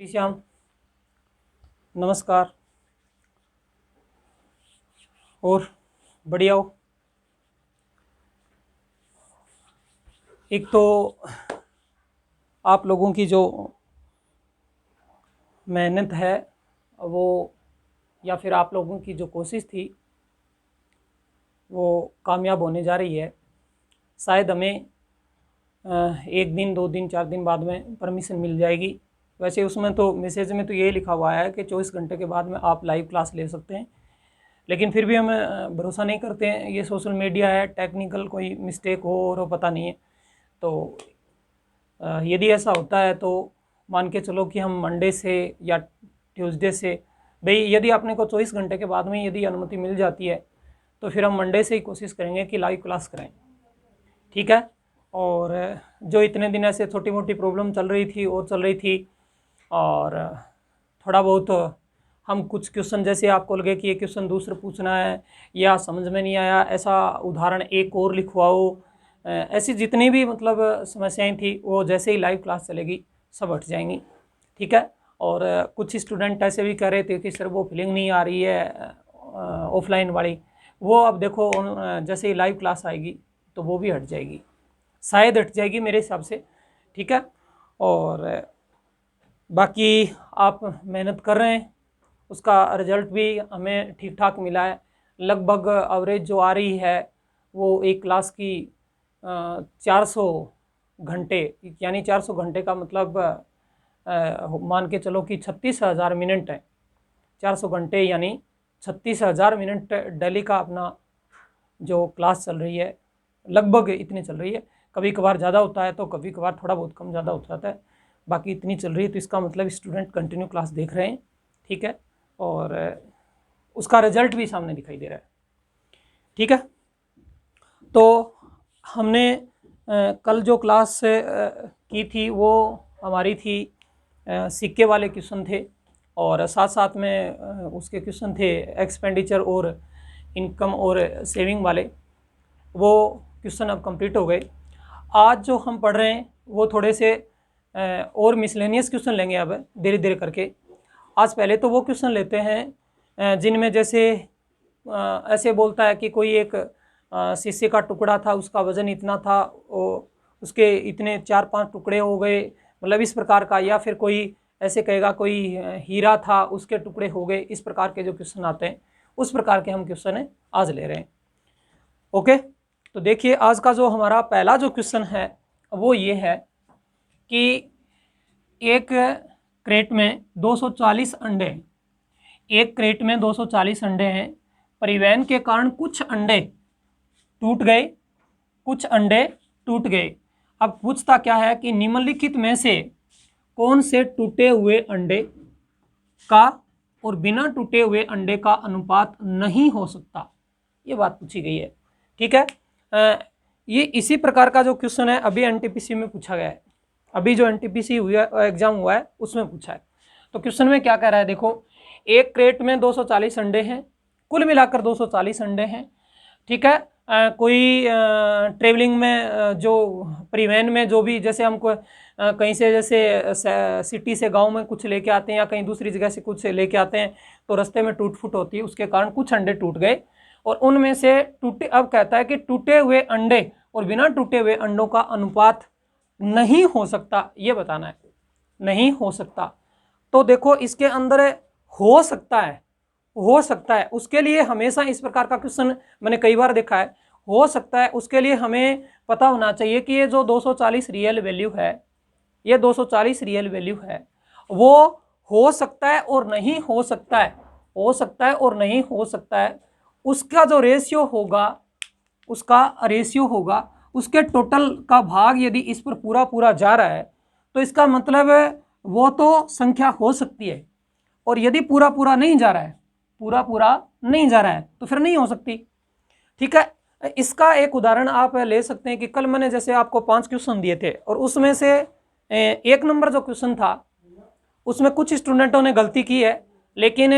श्याम, नमस्कार। और बढ़िया हो? एक तो आप लोगों की जो मेहनत है वो, या फिर आप लोगों की जो कोशिश थी वो कामयाब होने जा रही है। शायद हमें एक दिन 2 दिन 4 दिन बाद में परमिशन मिल जाएगी। वैसे उसमें तो मैसेज में तो ये लिखा हुआ है कि 24 घंटे के बाद में आप लाइव क्लास ले सकते हैं, लेकिन फिर भी हम भरोसा नहीं करते हैं। ये सोशल मीडिया है, टेक्निकल कोई मिस्टेक हो और वो पता नहीं है। तो यदि ऐसा होता है तो मान के चलो कि हम मंडे से या ट्यूसडे से, भाई यदि अपने को 24 घंटे के बाद में यदि अनुमति मिल जाती है तो फिर हम मंडे से ही कोशिश करेंगे कि लाइव क्लास करें, ठीक है। और जो इतने दिन ऐसे छोटी मोटी प्रॉब्लम चल रही थी और चल रही थी, और थोड़ा बहुत हम कुछ क्वेश्चन जैसे आपको लगे कि ये क्वेश्चन दूसरे पूछना है या समझ में नहीं आया, ऐसा उदाहरण एक और लिखवाओ, ऐसी जितनी भी मतलब समस्याएं थी वो जैसे ही लाइव क्लास चलेगी सब हट जाएंगी, ठीक है। और कुछ स्टूडेंट ऐसे भी कह रहे थे कि सर वो फीलिंग नहीं आ रही है ऑफलाइन वाली, वो अब देखो जैसे ही लाइव क्लास आएगी तो वो भी हट जाएगी, शायद हट जाएगी मेरे हिसाब से, ठीक है। और बाकी आप मेहनत कर रहे हैं, उसका रिजल्ट भी हमें ठीक ठाक मिला है। लगभग एवरेज जो आ रही है वो एक क्लास की 400 घंटे, यानी 400 घंटे का मतलब मान के चलो कि 36,000 मिनट है। 400 घंटे यानी 36,000 मिनट डेली का अपना जो क्लास चल रही है, लगभग इतनी चल रही है। कभी कभार ज़्यादा होता है तो कभी कभार थोड़ा बहुत कम ज़्यादा हो जाता है, बाकी इतनी चल रही है। तो इसका मतलब स्टूडेंट कंटिन्यू क्लास देख रहे हैं, ठीक है। और उसका रिजल्ट भी सामने दिखाई दे रहा है, ठीक है। तो हमने कल जो क्लास की थी वो हमारी थी सिक्के वाले क्वेश्चन थे, और साथ साथ में उसके क्वेश्चन थे एक्सपेंडिचर और इनकम और सेविंग वाले। वो क्वेश्चन अब कंप्लीट हो गए। आज जो हम पढ़ रहे हैं वो थोड़े से और मिसलेनियस क्वेश्चन लेंगे अब धीरे धीरे करके। आज पहले तो वो क्वेश्चन लेते हैं जिनमें जैसे ऐसे बोलता है कि कोई एक शीशे का टुकड़ा था, उसका वजन इतना था, उसके इतने 4-5 टुकड़े हो गए, मतलब इस प्रकार का। या फिर कोई ऐसे कहेगा कोई हीरा था, उसके टुकड़े हो गए। इस प्रकार के जो क्वेश्चन आते हैं उस प्रकार के हम क्वेश्चन आज ले रहे हैं, ओके। तो देखिए आज का जो हमारा पहला जो क्वेश्चन है वो ये है कि एक क्रेट में 240 अंडे, एक क्रेट में 240 अंडे हैं। परिवहन के कारण कुछ अंडे टूट गए, कुछ अंडे टूट गए। अब पूछता क्या है कि निम्नलिखित में से कौन से टूटे हुए अंडे का और बिना टूटे हुए अंडे का अनुपात नहीं हो सकता, ये बात पूछी गई है, ठीक है। ये इसी प्रकार का जो क्वेश्चन है अभी एनटीपीसी में पूछा गया है। अभी जो एनटीपीसी एग्जाम हुआ है उसमें पूछा है। तो क्वेश्चन में क्या कह रहा है, देखो एक क्रेट में 240 अंडे हैं, कुल मिलाकर 240 अंडे हैं, ठीक है। कोई ट्रेवलिंग में जो परिवहन में जो भी, जैसे हमको कहीं से जैसे सिटी से गांव में कुछ लेके आते हैं या कहीं दूसरी जगह से कुछ लेके आते हैं तो रास्ते में टूट फूट होती है, उसके कारण कुछ अंडे टूट गए। और उनमें से टूटे, अब कहता है कि टूटे हुए अंडे और बिना टूटे हुए अंडों का अनुपात नहीं हो सकता, ये बताना है। नहीं हो सकता, तो देखो इसके अंदर हो सकता है, हो सकता है, उसके लिए हमेशा इस प्रकार का क्वेश्चन मैंने कई बार देखा है। हो सकता है उसके लिए हमें पता होना चाहिए कि ये जो 240 रियल वैल्यू है, ये 240 रियल वैल्यू है, वो हो सकता है और नहीं हो सकता है, हो सकता है और नहीं हो सकता है, उसका जो रेशियो होगा, उसका रेशियो होगा, उसके टोटल का भाग यदि इस पर पूरा पूरा जा रहा है तो इसका मतलब वो तो संख्या हो सकती है। और यदि पूरा पूरा नहीं जा रहा है, पूरा पूरा नहीं जा रहा है तो फिर नहीं हो सकती, ठीक है। इसका एक उदाहरण आप ले सकते हैं कि कल मैंने जैसे आपको 5 क्वेश्चन दिए थे और उसमें से 1 नंबर जो क्वेश्चन था उसमें कुछ स्टूडेंटों ने गलती की है, लेकिन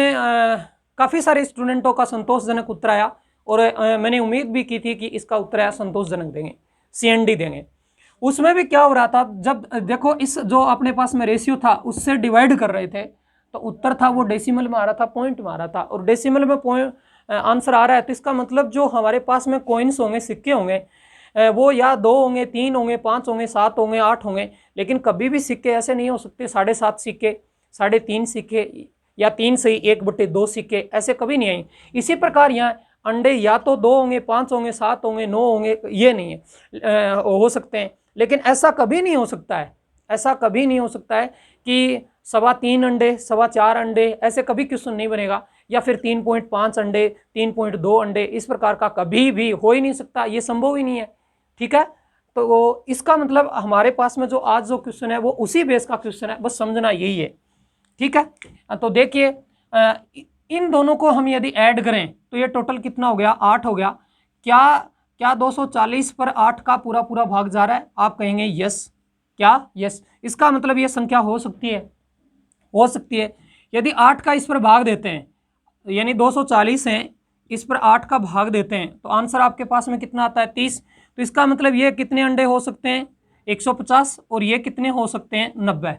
काफ़ी सारे स्टूडेंटों का संतोषजनक उत्तर आया। और मैंने उम्मीद भी की थी कि इसका उत्तर आया संतोषजनक देंगे, CND देंगे। उसमें भी क्या हो रहा था, जब देखो इस जो अपने पास में रेशियो था उससे डिवाइड कर रहे थे तो उत्तर था वो डेसिमल में आ रहा था, पॉइंट में आ रहा था, और डेसिमल में पॉइंट आंसर आ रहा है, तो इसका मतलब जो हमारे पास में कॉइन्स होंगे, सिक्के होंगे, वो या 2 होंगे, 3 होंगे, 5 होंगे, 7 होंगे, 8 होंगे, लेकिन कभी भी सिक्के ऐसे नहीं हो सकते 7.5 सिक्के, 3.5 सिक्के, या 3 से 1/2 सिक्के, ऐसे कभी नहीं आए। इसी प्रकार यहाँ अंडे या तो 2 होंगे, 5 होंगे, 7 होंगे, 9 होंगे, ये नहीं है, हो सकते हैं, लेकिन ऐसा कभी नहीं हो सकता है, ऐसा कभी नहीं हो सकता है कि 3.25 अंडे, 4.25 अंडे, ऐसे कभी क्वेश्चन नहीं बनेगा, या फिर 3.5 अंडे, 3.2 अंडे, इस प्रकार का कभी भी हो ही नहीं सकता, ये संभव ही नहीं है। ठीक है, तो इसका मतलब हमारे पास में जो आज जो क्वेश्चन है वो उसी बेस का क्वेश्चन है, बस समझना यही है। ठीक है, तो देखिए इन दोनों को हम यदि ऐड करें तो ये टोटल कितना हो गया, 8 हो गया। क्या 240 पर 8 का पूरा पूरा भाग जा रहा है? आप कहेंगे यस। क्या? यस। इसका मतलब ये संख्या हो सकती है, हो सकती है। यदि 8 का इस पर भाग देते हैं, यानी 240 है, इस पर 8 का भाग देते हैं, तो आंसर आपके पास में कितना आता है? 30। तो इसका मतलब ये कितने अंडे हो सकते हैं? 150, और ये कितने हो सकते हैं? 90।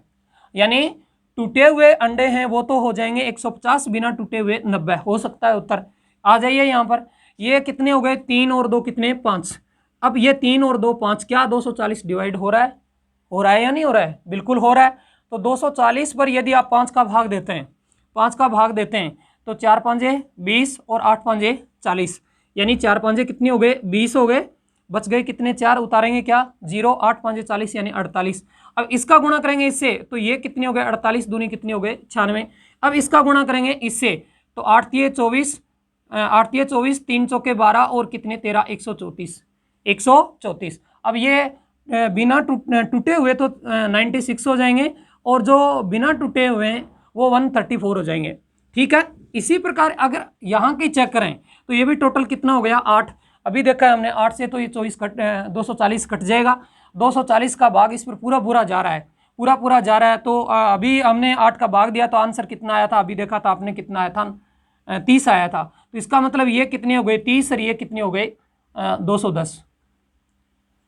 यानी टूटे हुए अंडे हैं वो तो हो जाएंगे 150, बिना टूटे हुए 90 हो सकता है उत्तर। आ जाइए यहाँ पर, ये कितने हो गए? 3 और 2 कितने? 5। अब ये 3 और 2 5, क्या 240 डिवाइड हो रहा है? हो रहा है या नहीं हो रहा है? बिल्कुल हो रहा है। तो 240 पर यदि आप 5 का भाग देते हैं, 5 का भाग देते हैं, तो 4 5 20 और 8 5 40, यानी 4 5 कितने हो गए? 20 हो गए। बच गए कितने? 4 उतारेंगे क्या? 0, 8 5 40, यानी 48। अब इसका गुणा करेंगे इससे, तो ये कितने हो गए? 48 दूनी कितने हो गए? 96। अब इसका गुणा करेंगे इससे, तो 8 तिये 24, 8 तिये 24, 3 चौके 12, और कितने? 13, 134, 134। अब ये बिना टूटे हुए तो 96 हो जाएंगे, और जो बिना टूटे हुए हैं वो 134 हो जाएंगे। ठीक है, इसी प्रकार अगर यहाँ की चेक करें तो ये भी टोटल कितना हो गया? 8। अभी देखा है हमने 8 से, तो ये 240 कट जाएगा। 240 का भाग इस पर पूरा पूरा जा रहा है, पूरा पूरा जा रहा है। तो अभी हमने 8 का भाग दिया तो आंसर कितना आया था? अभी देखा था आपने कितना आया था? 30 आया था। तो इसका मतलब ये कितने हो गए? 30, और ये कितने हो गए? 210,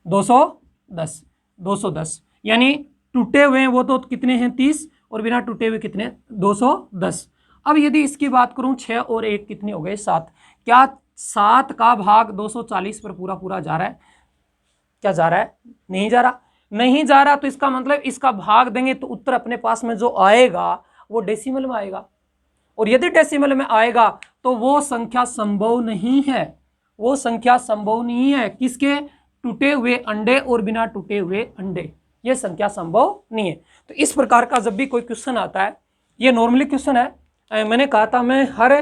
210, 210। यानी टूटे हुए हैं वो तो कितने हैं? 30, और बिना टूटे हुए कितने? 210। अब यदि इसकी बात करूं, 6 और 1 कितने हो गए? 7। क्या 7 का भाग 240 पर पूरा पूरा जा रहा है? क्या जा रहा है? नहीं जा रहा, नहीं जा रहा। तो इसका मतलब इसका भाग देंगे तो उत्तर अपने पास में जो आएगा वो डेसिमल में आएगा, और यदि डेसिमल में आएगा तो वो संख्या संभव नहीं है, वो संख्या संभव नहीं है। किसके? टूटे हुए अंडे और बिना टूटे हुए अंडे, ये संख्या संभव नहीं है। तो इस प्रकार का जब भी कोई क्वेश्चन आता है, ये नॉर्मली क्वेश्चन है, मैंने कहा था मैं हर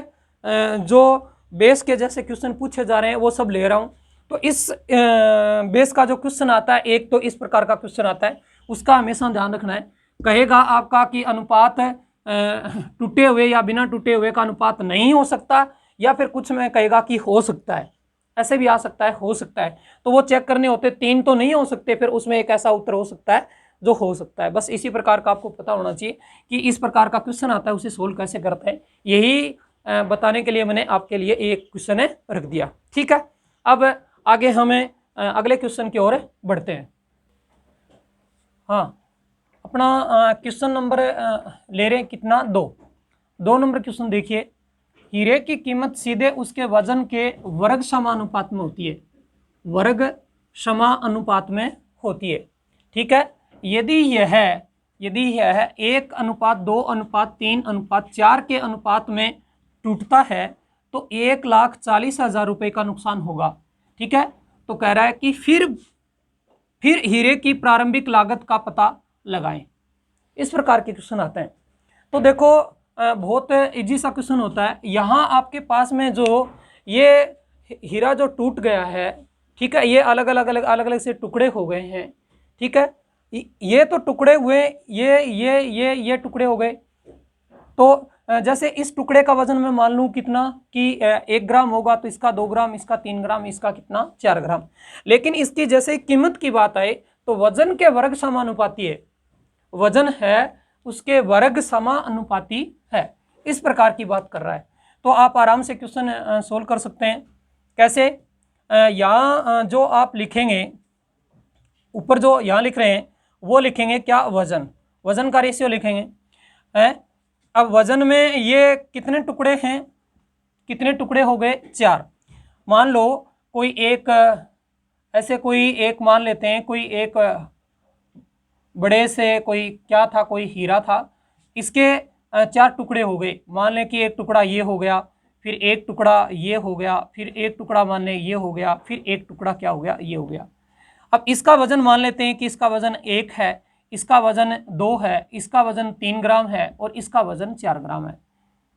जो बेस के जैसे क्वेश्चन पूछे जा रहे हैं वो सब ले रहा हूँ। तो इस बेस का जो क्वेश्चन आता है, एक तो इस प्रकार का क्वेश्चन आता है, उसका हमेशा ध्यान रखना है। कहेगा आपका कि अनुपात टूटे हुए या बिना टूटे हुए का अनुपात नहीं हो सकता, या फिर कुछ में कहेगा कि हो सकता है, ऐसे भी आ सकता है, हो सकता है। तो वो चेक करने होते, 3 तो नहीं हो सकते, फिर उसमें एक ऐसा उत्तर हो सकता है जो हो सकता है। बस इसी प्रकार का आपको पता होना चाहिए कि इस प्रकार का क्वेश्चन आता है उसे सोल्व कैसे करते हैं। यही बताने के लिए मैंने आपके लिए एक क्वेश्चन रख दिया। ठीक है, अब आगे हमें अगले क्वेश्चन की ओर बढ़ते हैं। हाँ, अपना क्वेश्चन नंबर ले रहे हैं कितना? 2 नंबर क्वेश्चन देखिए। हीरे की कीमत सीधे उसके वजन के वर्ग समानुपात में होती है, वर्ग समानुपात में होती है। ठीक है, यदि यह 1:2:3:4 के अनुपात में टूटता है तो 1,40,000 रुपये का नुकसान होगा। ठीक है, तो कह रहा है कि फिर हीरे की प्रारंभिक लागत का पता लगाएं। इस प्रकार के क्वेश्चन आते हैं। तो देखो बहुत इजी सा क्वेश्चन होता है। यहाँ आपके पास में जो ये हीरा जो टूट गया है, ठीक है, ये अलग अलग से टुकड़े हो गए हैं। ठीक है, ये तो टुकड़े हुए, ये टुकड़े हो गए। तो जैसे इस टुकड़े का वजन मैं मान लूँ कितना कि 1 ग्राम होगा, तो इसका 2 ग्राम, इसका 3 ग्राम, इसका कितना? 4 ग्राम। लेकिन इसकी जैसे कीमत की बात आए तो वजन के वर्ग समानुपाती है, वजन है उसके वर्ग समानुपाती है, इस प्रकार की बात कर रहा है। तो आप आराम से क्वेश्चन सोल्व कर सकते हैं। कैसे? यहाँ जो आप लिखेंगे ऊपर जो यहाँ लिख रहे हैं वो लिखेंगे क्या, वजन, वजन का रेशियो लिखेंगे है। अब वजन में ये कितने टुकड़े हैं, कितने टुकड़े हो गए, 4। मान लो कोई एक ऐसे कोई एक मान लेते हैं, कोई एक बड़े से कोई क्या था, कोई हीरा था, इसके 4 टुकड़े हो गए। मान लें कि एक टुकड़ा ये हो गया, फिर एक टुकड़ा ये हो गया, फिर एक टुकड़ा मान लें ये हो गया, फिर एक टुकड़ा क्या हो गया, ये हो गया। अब इसका वजन मान लेते हैं कि इसका वजन 1 है, इसका वजन 2 है, इसका वजन 3 ग्राम है और इसका वजन 4 ग्राम है।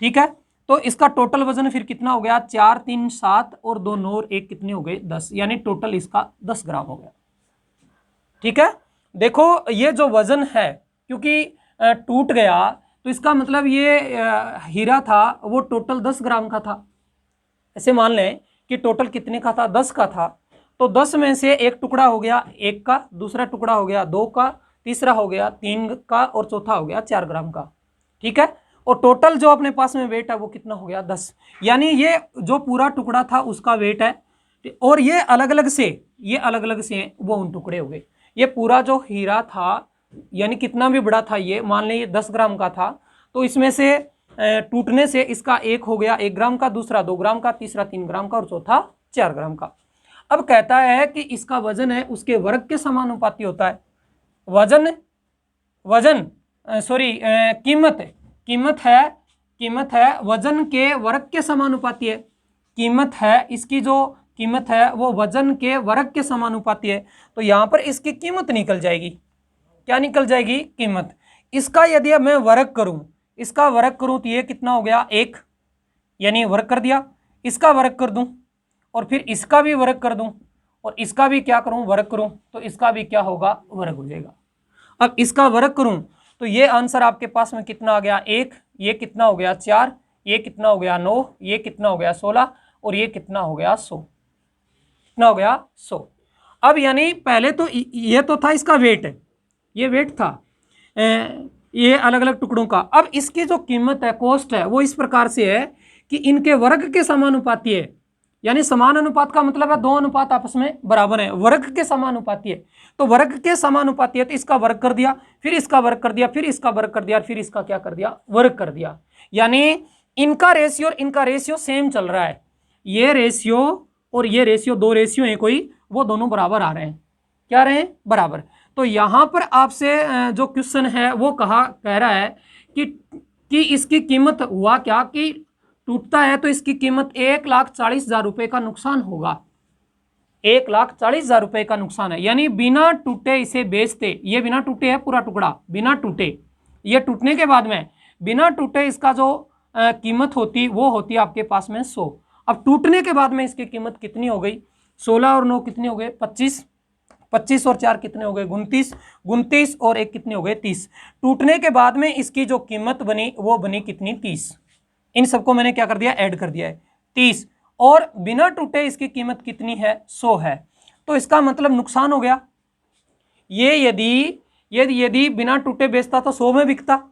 ठीक है, तो इसका टोटल वजन फिर कितना हो गया, 4 3 7 और 2 9 और 1 कितने हो गए, 10, यानी टोटल इसका 10 ग्राम हो गया। ठीक है, देखो ये जो वजन है क्योंकि टूट गया तो इसका मतलब ये हीरा था वो टोटल 10 ग्राम का था। ऐसे मान लें कि टोटल कितने का था, 10 का था, तो 10 में से एक टुकड़ा हो गया 1 का, दूसरा टुकड़ा हो गया 2 का, तीसरा हो गया 3 का और चौथा हो गया 4 ग्राम का। ठीक है, और टोटल जो अपने पास में वेट है वो कितना हो गया, 10। यानी ये जो पूरा टुकड़ा था उसका वेट है, और ये अलग अलग से, ये अलग अलग से वो उन टुकड़े हो गए। ये पूरा जो हीरा था यानी कितना भी बड़ा था, ये मान लें ये 10 ग्राम का था, तो इसमें से टूटने से इसका एक हो गया 1 ग्राम का, दूसरा 2 ग्राम का, तीसरा 3 ग्राम का और चौथा 4 ग्राम का। अब कहता है कि इसका वजन है उसके वर्ग के समानुपाती होता है। कीमत है वजन के वर्ग के समानुपाती है। कीमत है, इसकी जो कीमत है वो वजन के वर्ग के समानुपाती है, तो यहाँ पर इसकी कीमत निकल जाएगी। क्या निकल जाएगी, कीमत। इसका यदि अब मैं वर्ग करूं, इसका वर्ग करूं तो ये कितना हो गया, 1, यानी वर्ग कर दिया। इसका वर्ग कर दूं और फिर इसका भी वर्ग कर दूं और इसका भी क्या करूं, वर्ग करूं, तो इसका भी क्या होगा, वर्ग हो जाएगा। अब इसका वर्ग करूं तो ये आंसर आपके पास में कितना आ गया, 1, ये कितना हो गया 4, ये कितना हो गया 9, ये कितना हो गया 16 और ये कितना हो गया 100। कितना हो गया, 100। अब यानी पहले तो ये तो था इसका वेट, ये वेट था ये अलग अलग टुकड़ों का। अब इसकी जो कीमत है, कॉस्ट है, वो इस प्रकार से है कि इनके वर्ग के समानुपाती है। यानी समान अनुपात का मतलब है 2 अनुपात आपस में बराबर है, वर्ग के समानुपाती है। तो वर्ग के समानुपाती है तो इसका वर्ग कर दिया, फिर इसका वर्ग कर दिया, फिर इसका वर्ग कर दिया, फिर इसका क्या कर दिया, वर्ग कर दिया। यानी इनका रेशियो और इनका रेशियो सेम चल रहा है। ये रेशियो और ये रेशियो, 2 रेशियो है कोई, वो दोनों बराबर आ रहे हैं। क्या आ रहे हैं, बराबर। तो यहाँ पर आपसे जो क्वेश्चन है वो कह रहा है कि इसकी कीमत हुआ क्या, कि टूटता है तो इसकी कीमत 1,40,000 रुपये का नुकसान होगा। 1,40,000 रुपये का नुकसान है, यानी बिना टूटे इसे बेचते, ये बिना टूटे है पूरा टुकड़ा, बिना टूटे, ये टूटने के बाद में बिना टूटे इसका जो कीमत होती वो होती है आपके पास में 100। अब टूटने के बाद में इसकी कीमत कितनी हो गई, 16 और 9 कितने हो गए, 25, 25 और 4 कितने हो गए, 29, 29 और 1 कितने हो गए, 30। टूटने के बाद में इसकी जो कीमत बनी वो बनी कितनी, 30। इन सबको मैंने क्या कर दिया, ऐड कर दिया है, 30। और बिना टूटे इसकी कीमत कितनी है, 100 है। तो इसका मतलब नुकसान हो गया। ये यदि बिना टूटे बेचता तो 100 में बिकता,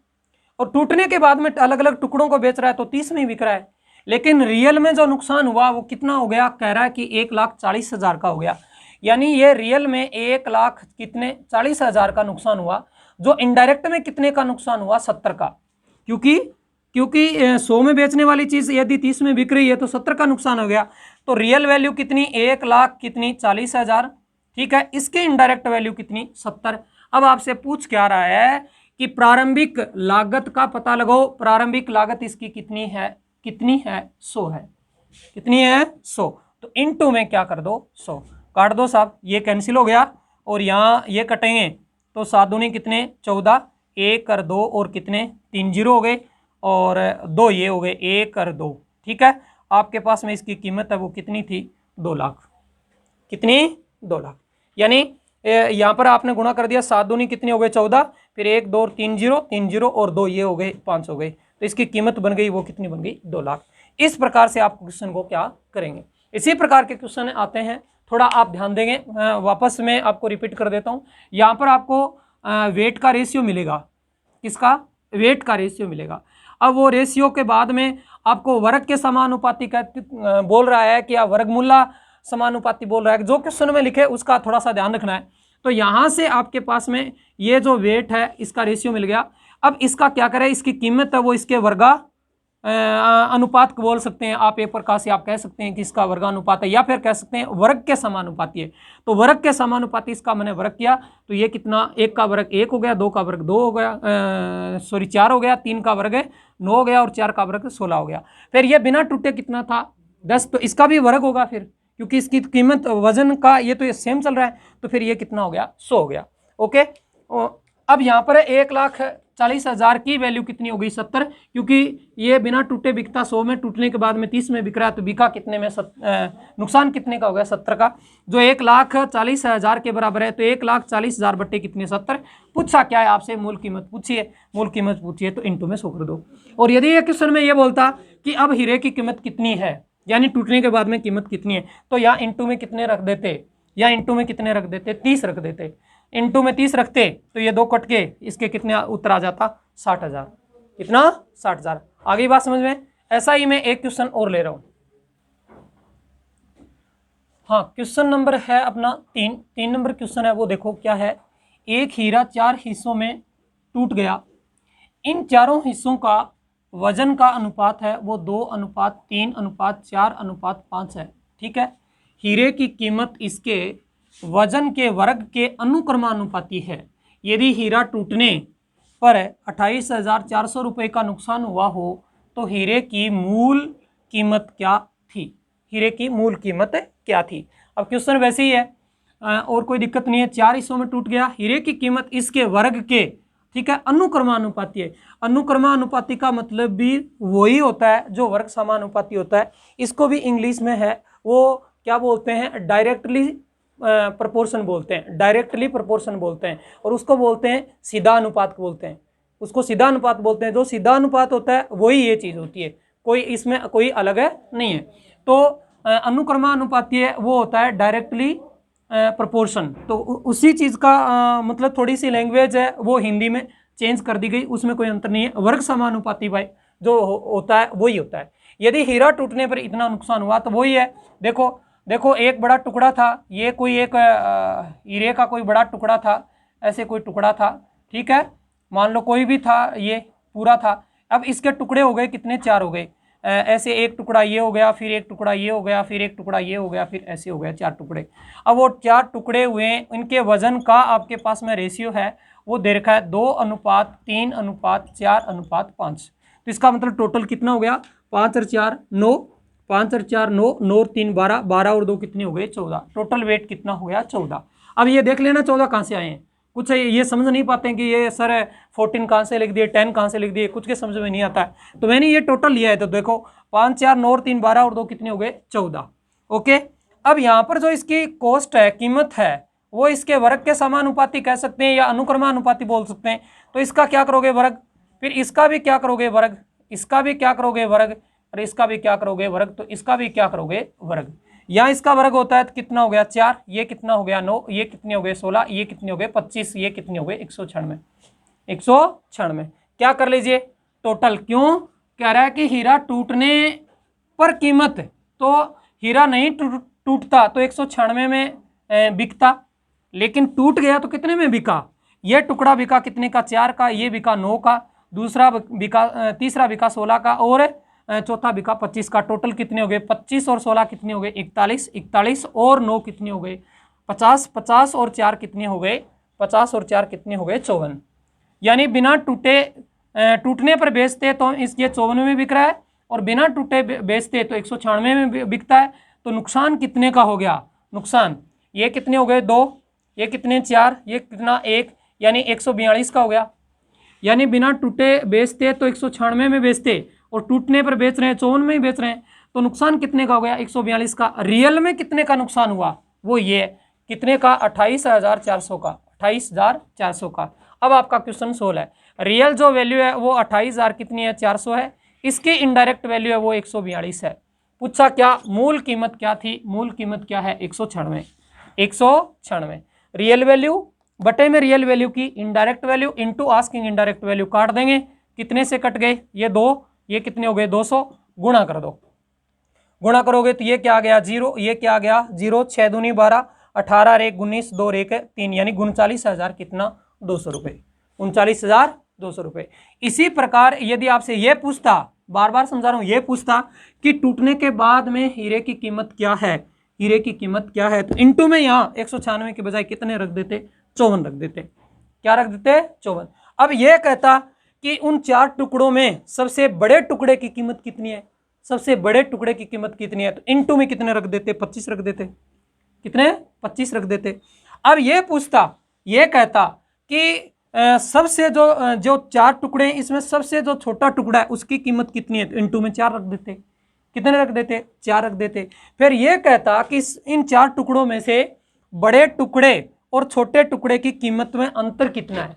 और टूटने के बाद में अलग अलग टुकड़ों को बेच रहा है तो 30 में बिक रहा है। लेकिन रियल में जो नुकसान हुआ वो कितना हो गया, कह रहा है कि 1,40,000 का हो गया। यानी ये रियल में 1,40,000 का नुकसान हुआ, जो इनडायरेक्ट में कितने का नुकसान हुआ, 70 का। क्योंकि 100 में बेचने वाली चीज यदि 30 में बिक रही है तो 70 का नुकसान हो गया। तो रियल वैल्यू कितनी, 1,40,000। ठीक है, इसके इनडायरेक्ट वैल्यू कितनी, 70। अब आपसे पूछ क्या रहा है कि प्रारंभिक लागत का पता लगाओ। प्रारंभिक लागत इसकी कितनी है, 100 है। कितनी है, 100। तो इनटू में क्या कर दो, 100 काट दो साहब, ये कैंसिल हो गया और यहाँ ये कटेंगे तो 7 दूनी कितने, 14, 1 और 2 और कितने, 3 जीरो हो गए और 2 ये हो गए, 1 और 2। ठीक है, आपके पास में इसकी कीमत है वो कितनी थी, 2 लाख। कितनी, 2 लाख। यानी यहाँ पर आपने गुणा कर दिया, 7 दूनी कितनी हो गए, 14, फिर 1 2 और 3 जीरो, 3 जीरो और 2 ये हो गए, 5 हो गए। तो इसकी कीमत बन गई वो कितनी बन गई, 2 लाख। इस प्रकार से आप क्वेश्चन को क्या करेंगे। इसी प्रकार के क्वेश्चन आते हैं, थोड़ा आप ध्यान देंगे। वापस मैं आपको रिपीट कर देता हूँ। यहाँ पर आपको वेट का रेशियो मिलेगा, किसका, वेट का रेशियो मिलेगा। अब वो रेशियो के बाद में आपको वर्ग के समानुपाती का बोल रहा है कि या वर्गमूला समानुपाती बोल रहा है। जो क्वेश्चन में लिखे उसका थोड़ा सा ध्यान रखना है। तो यहाँ से आपके पास में ये जो वेट है इसका रेशियो मिल गया। अब इसका क्या करें, इसकी कीमत है वो इसके वर्गा अनुपात को बोल सकते हैं आप, एक प्रकार से आप कह सकते हैं कि इसका वर्गानुपात है, या फिर कह सकते हैं वर्ग के समानुपाती है। तो वर्ग के समानुपाती इसका मैंने वर्ग किया तो ये कितना, 1 का वर्ग 1 हो गया, 2 का वर्ग 2 हो गया, 4 हो गया, 3 का वर्ग 9 हो गया और 4 का वर्ग 16 हो गया। फिर ये बिना टूटे कितना था 10, तो इसका भी वर्ग होगा फिर, क्योंकि इसकी कीमत वजन का ये तो ये सेम चल रहा है, तो फिर ये कितना हो गया 100 हो गया। ओके, अब यहाँ पर 1,40,000 की वैल्यू कितनी हो गई 70, क्योंकि ये बिना टूटे बिकता 100 में, टूटने के बाद में 30 में बिक रहा है, तो बिका कितने में नुकसान कितने का हो गया 70 का, जो 1,40,000 के बराबर है। तो 1,40,000 बट्टे कितने 70, पूछा क्या है आपसे, मूल कीमत पूछिए, मूल कीमत पूछिए तो इंटू में 100 कर दो। और यदि ये क्वेश्चन में ये बोलता कि अब हीरे की कीमत कितनी है, यानी टूटने के बाद में कीमत कितनी है, तो यहाँ इंटू में कितने रख देते, या इंटू में कितने रख देते, 30 रख देते। इंटू में 30 रखते तो ये 2 कट के इसके कितने उत्तर आ जाता 60,000, कितना 60,000। आगे बात समझ में। ऐसा ही मैं एक क्वेश्चन और ले रहा हूं। हाँ, क्वेश्चन नंबर है अपना 3 नंबर क्वेश्चन है वो, देखो क्या है। एक हीरा 4 हिस्सों में टूट गया, इन चारों हिस्सों का वजन का अनुपात है वो 2:3:4:5 है। ठीक है, हीरे की कीमत इसके वजन के वर्ग के अनुक्रमानुपाती है। यदि हीरा टूटने पर 28,400 रुपये का नुकसान हुआ हो तो हीरे की मूल कीमत क्या थी, हीरे की मूल कीमत क्या थी। अब क्वेश्चन वैसे ही है और कोई दिक्कत नहीं है। 4 हिस्सों में टूट गया, हीरे की कीमत इसके वर्ग के, ठीक है, अनुक्रमानुपाती है। अनुक्रमानुपाती का मतलब भी वही होता है जो वर्ग समानुपाती होता है। इसको भी इंग्लिश में है वो क्या बोलते हैं, डायरेक्टली प्रोपोर्शन बोलते हैं, डायरेक्टली प्रोपोर्शन बोलते हैं, और उसको बोलते हैं सीधा अनुपात बोलते हैं, उसको सीधा अनुपात बोलते हैं। जो सीधा अनुपात होता है वही ये चीज़ होती है, कोई इसमें कोई अलग है नहीं है। तो अनुक्रमानुपाती है वो होता है डायरेक्टली प्रोपोर्शन। तो उसी चीज़ का मतलब थोड़ी सी लैंग्वेज है वो हिंदी में चेंज कर दी गई, उसमें कोई अंतर नहीं है। वर्ग समानुपाती भाई जो होता है वही होता है। यदि हीरा टूटने पर इतना नुकसान हुआ तो वही है। देखो एक बड़ा टुकड़ा था, ये कोई एक हीरे का कोई बड़ा टुकड़ा था, ऐसे कोई टुकड़ा था, ठीक है, मान लो कोई भी था, ये पूरा था। अब इसके टुकड़े हो गए कितने, 4 हो गए। ऐसे एक टुकड़ा ये हो गया, फिर एक टुकड़ा ये हो गया, फिर एक टुकड़ा ये हो गया, फिर ऐसे हो गया 4 टुकड़े। अब वो 4 टुकड़े हुए, इनके वजन का आपके पास में रेशियो है वो दे रखा है 2:3:4:5। तो इसका मतलब टोटल कितना हो गया, 5 और 4 9, 5 और 4 9, 9 और 3 12, 12 और 2 कितने हो गए 14। टोटल वेट कितना हो गया 14। अब ये देख लेना 14 कहाँ से आए हैं। कुछ ये समझ नहीं पाते हैं कि ये सर 14 कहाँ से लिख दिए, 10 कहाँ से लिख दिए, कुछ के समझ में नहीं आता है। तो मैंने ये टोटल लिया है, तो देखो 5 4 9 और 3 12 और 2 कितने हो गए 14। ओके, अब यहाँ पर जो इसकी कॉस्ट है, कीमत है, वो इसके वर्ग के समानुपाती कह सकते हैं या अनुक्रमानुपाती बोल सकते हैं। तो इसका क्या करोगे वर्ग, फिर इसका भी क्या करोगे वर्ग, इसका भी क्या करोगे वर्ग, और इसका भी क्या करोगे वर्ग, तो इसका भी क्या करोगे वर्ग। यहाँ इसका वर्ग होता है तो कितना हो गया 4, ये कितना हो गया 9, ये कितने हो गए 16, ये कितने हो गए 25, ये कितने हो गए 196। 196 क्या कर लीजिए टोटल। क्यों कह रहा है कि हीरा टूटने पर कीमत, तो हीरा नहीं टूटता तो 196 में बिकता, लेकिन टूट गया तो कितने में बिका, ये टुकड़ा बिका कितने का 4 का, ये बिका 9 का, दूसरा बिका, तीसरा बिका 16 का, और चौथा बिका 25 का। टोटल कितने हो गए 25 और 16 कितने हो गए 41, 41 और 9 कितने हो गए 50, 50 और 4 कितने हो गए 50 और 4 कितने हो गए 54। यानी बिना टूटने पर बेचते तो ये 54 में बिक रहा है, और बिना टूटे बेचते तो 196 में बिकता है। तो नुकसान कितने का हो गया, नुकसान ये कितने हो गए 2, ये कितने 4, ये कितना 1, यानी 142 का हो गया। यानी बिना टूटे बेचते तो 196 में बेचते, और टूटने पर बेच रहे हैं 54 में ही बेच रहे हैं, तो नुकसान कितने का हो गया 142 का। रियल में कितने का नुकसान हुआ वो ये कितने का 28,400 का, 28,400 का। अब आपका क्वेश्चन 16 है, रियल जो वैल्यू है वो 28,000 कितनी है 400 है, इसकी इनडायरेक्ट वैल्यू है वो 142 है। पूछा क्या मूल कीमत क्या थी, मूल कीमत क्या है 196, 196 रियल वैल्यू बटे में रियल वैल्यू की indirect value into asking indirect value, काट देंगे, कितने से कट गए ये 2, ये कितने हो गए 200, गुणा कर दो, गुणा करोगे तो ये क्या आ गया 0, ये क्या आ गया 0, 6 दूनी 12, 18 और 1 19, 2 और 1 3, यानी 39,000 कितना 200 रुपये, 39,200 रुपये। इसी प्रकार यदि आपसे ये पूछता, बार बार समझा रहा हूँ, ये पूछता कि टूटने के बाद में हीरे की कीमत क्या है, हीरे की कीमत क्या है, तो इंटू में यहाँ 196 के बजाय कितने रख देते, 54 रख देते। क्या रख देते, 54। अब ये कहता कि उन 4 टुकड़ों में सबसे बड़े टुकड़े की कीमत कितनी है, सबसे बड़े टुकड़े की कीमत कितनी है, तो इंटू में कितने रख देते, 25 रख देते। कितने, 25 रख देते। अब ये पूछता, ये कहता कि सबसे जो 4 टुकड़े हैं इसमें सबसे जो छोटा टुकड़ा है उसकी कीमत कितनी है, तो इंटू में 4 रख देते। कितने रख देते, 4 रख देते। फिर ये कहता कि इन 4 टुकड़ों में से बड़े टुकड़े और छोटे टुकड़े की कीमत में अंतर कितना है,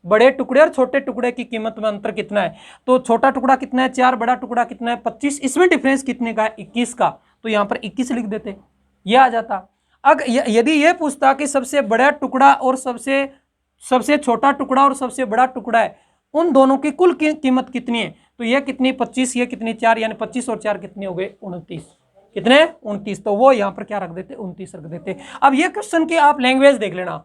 बड़े टुकड़े और छोटे टुकड़े की कीमत में अंतर कितना है, तो छोटा टुकड़ा कितना है 4, बड़ा टुकड़ा कितना है 25, इसमें डिफरेंस कितने का है 21 का, तो यहाँ पर 21 लिख देते, ये आ जाता। अगर यदि ये पूछता कि सबसे बड़ा टुकड़ा और सबसे छोटा टुकड़ा और सबसे बड़ा टुकड़ा है, उन दोनों की कुल कीमत कितनी है, तो ये कितनी 25, ये कितनी 4, यानी 25 और 4 कितने हो गए 29, कितने 29, तो वो यहाँ पर क्या रख देते 29 रख देते। अब ये क्वेश्चन की आप लैंग्वेज देख लेना,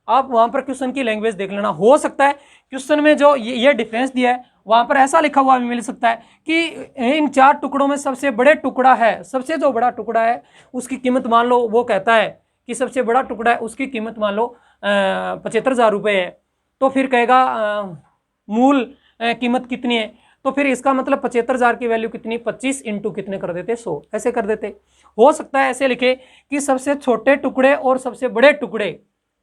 आप वहां पर क्वेश्चन की लैंग्वेज देख लेना, हो सकता है क्वेश्चन में जो ये डिफरेंस दिया है वहां पर ऐसा लिखा हुआ भी मिल सकता है कि इन 4 टुकड़ों में सबसे बड़े टुकड़ा है, सबसे जो बड़ा टुकड़ा है उसकी कीमत मान लो, वो कहता है कि सबसे बड़ा टुकड़ा है उसकी कीमत मान लो 75,000 रुपये है, तो फिर कहेगा मूल कीमत कितनी है, तो फिर इसका मतलब 75,000 की वैल्यू कितनी, 25 इंटू कितने कर देते 100, ऐसे कर देते। हो सकता है ऐसे लिखे कि सबसे छोटे टुकड़े और सबसे बड़े टुकड़े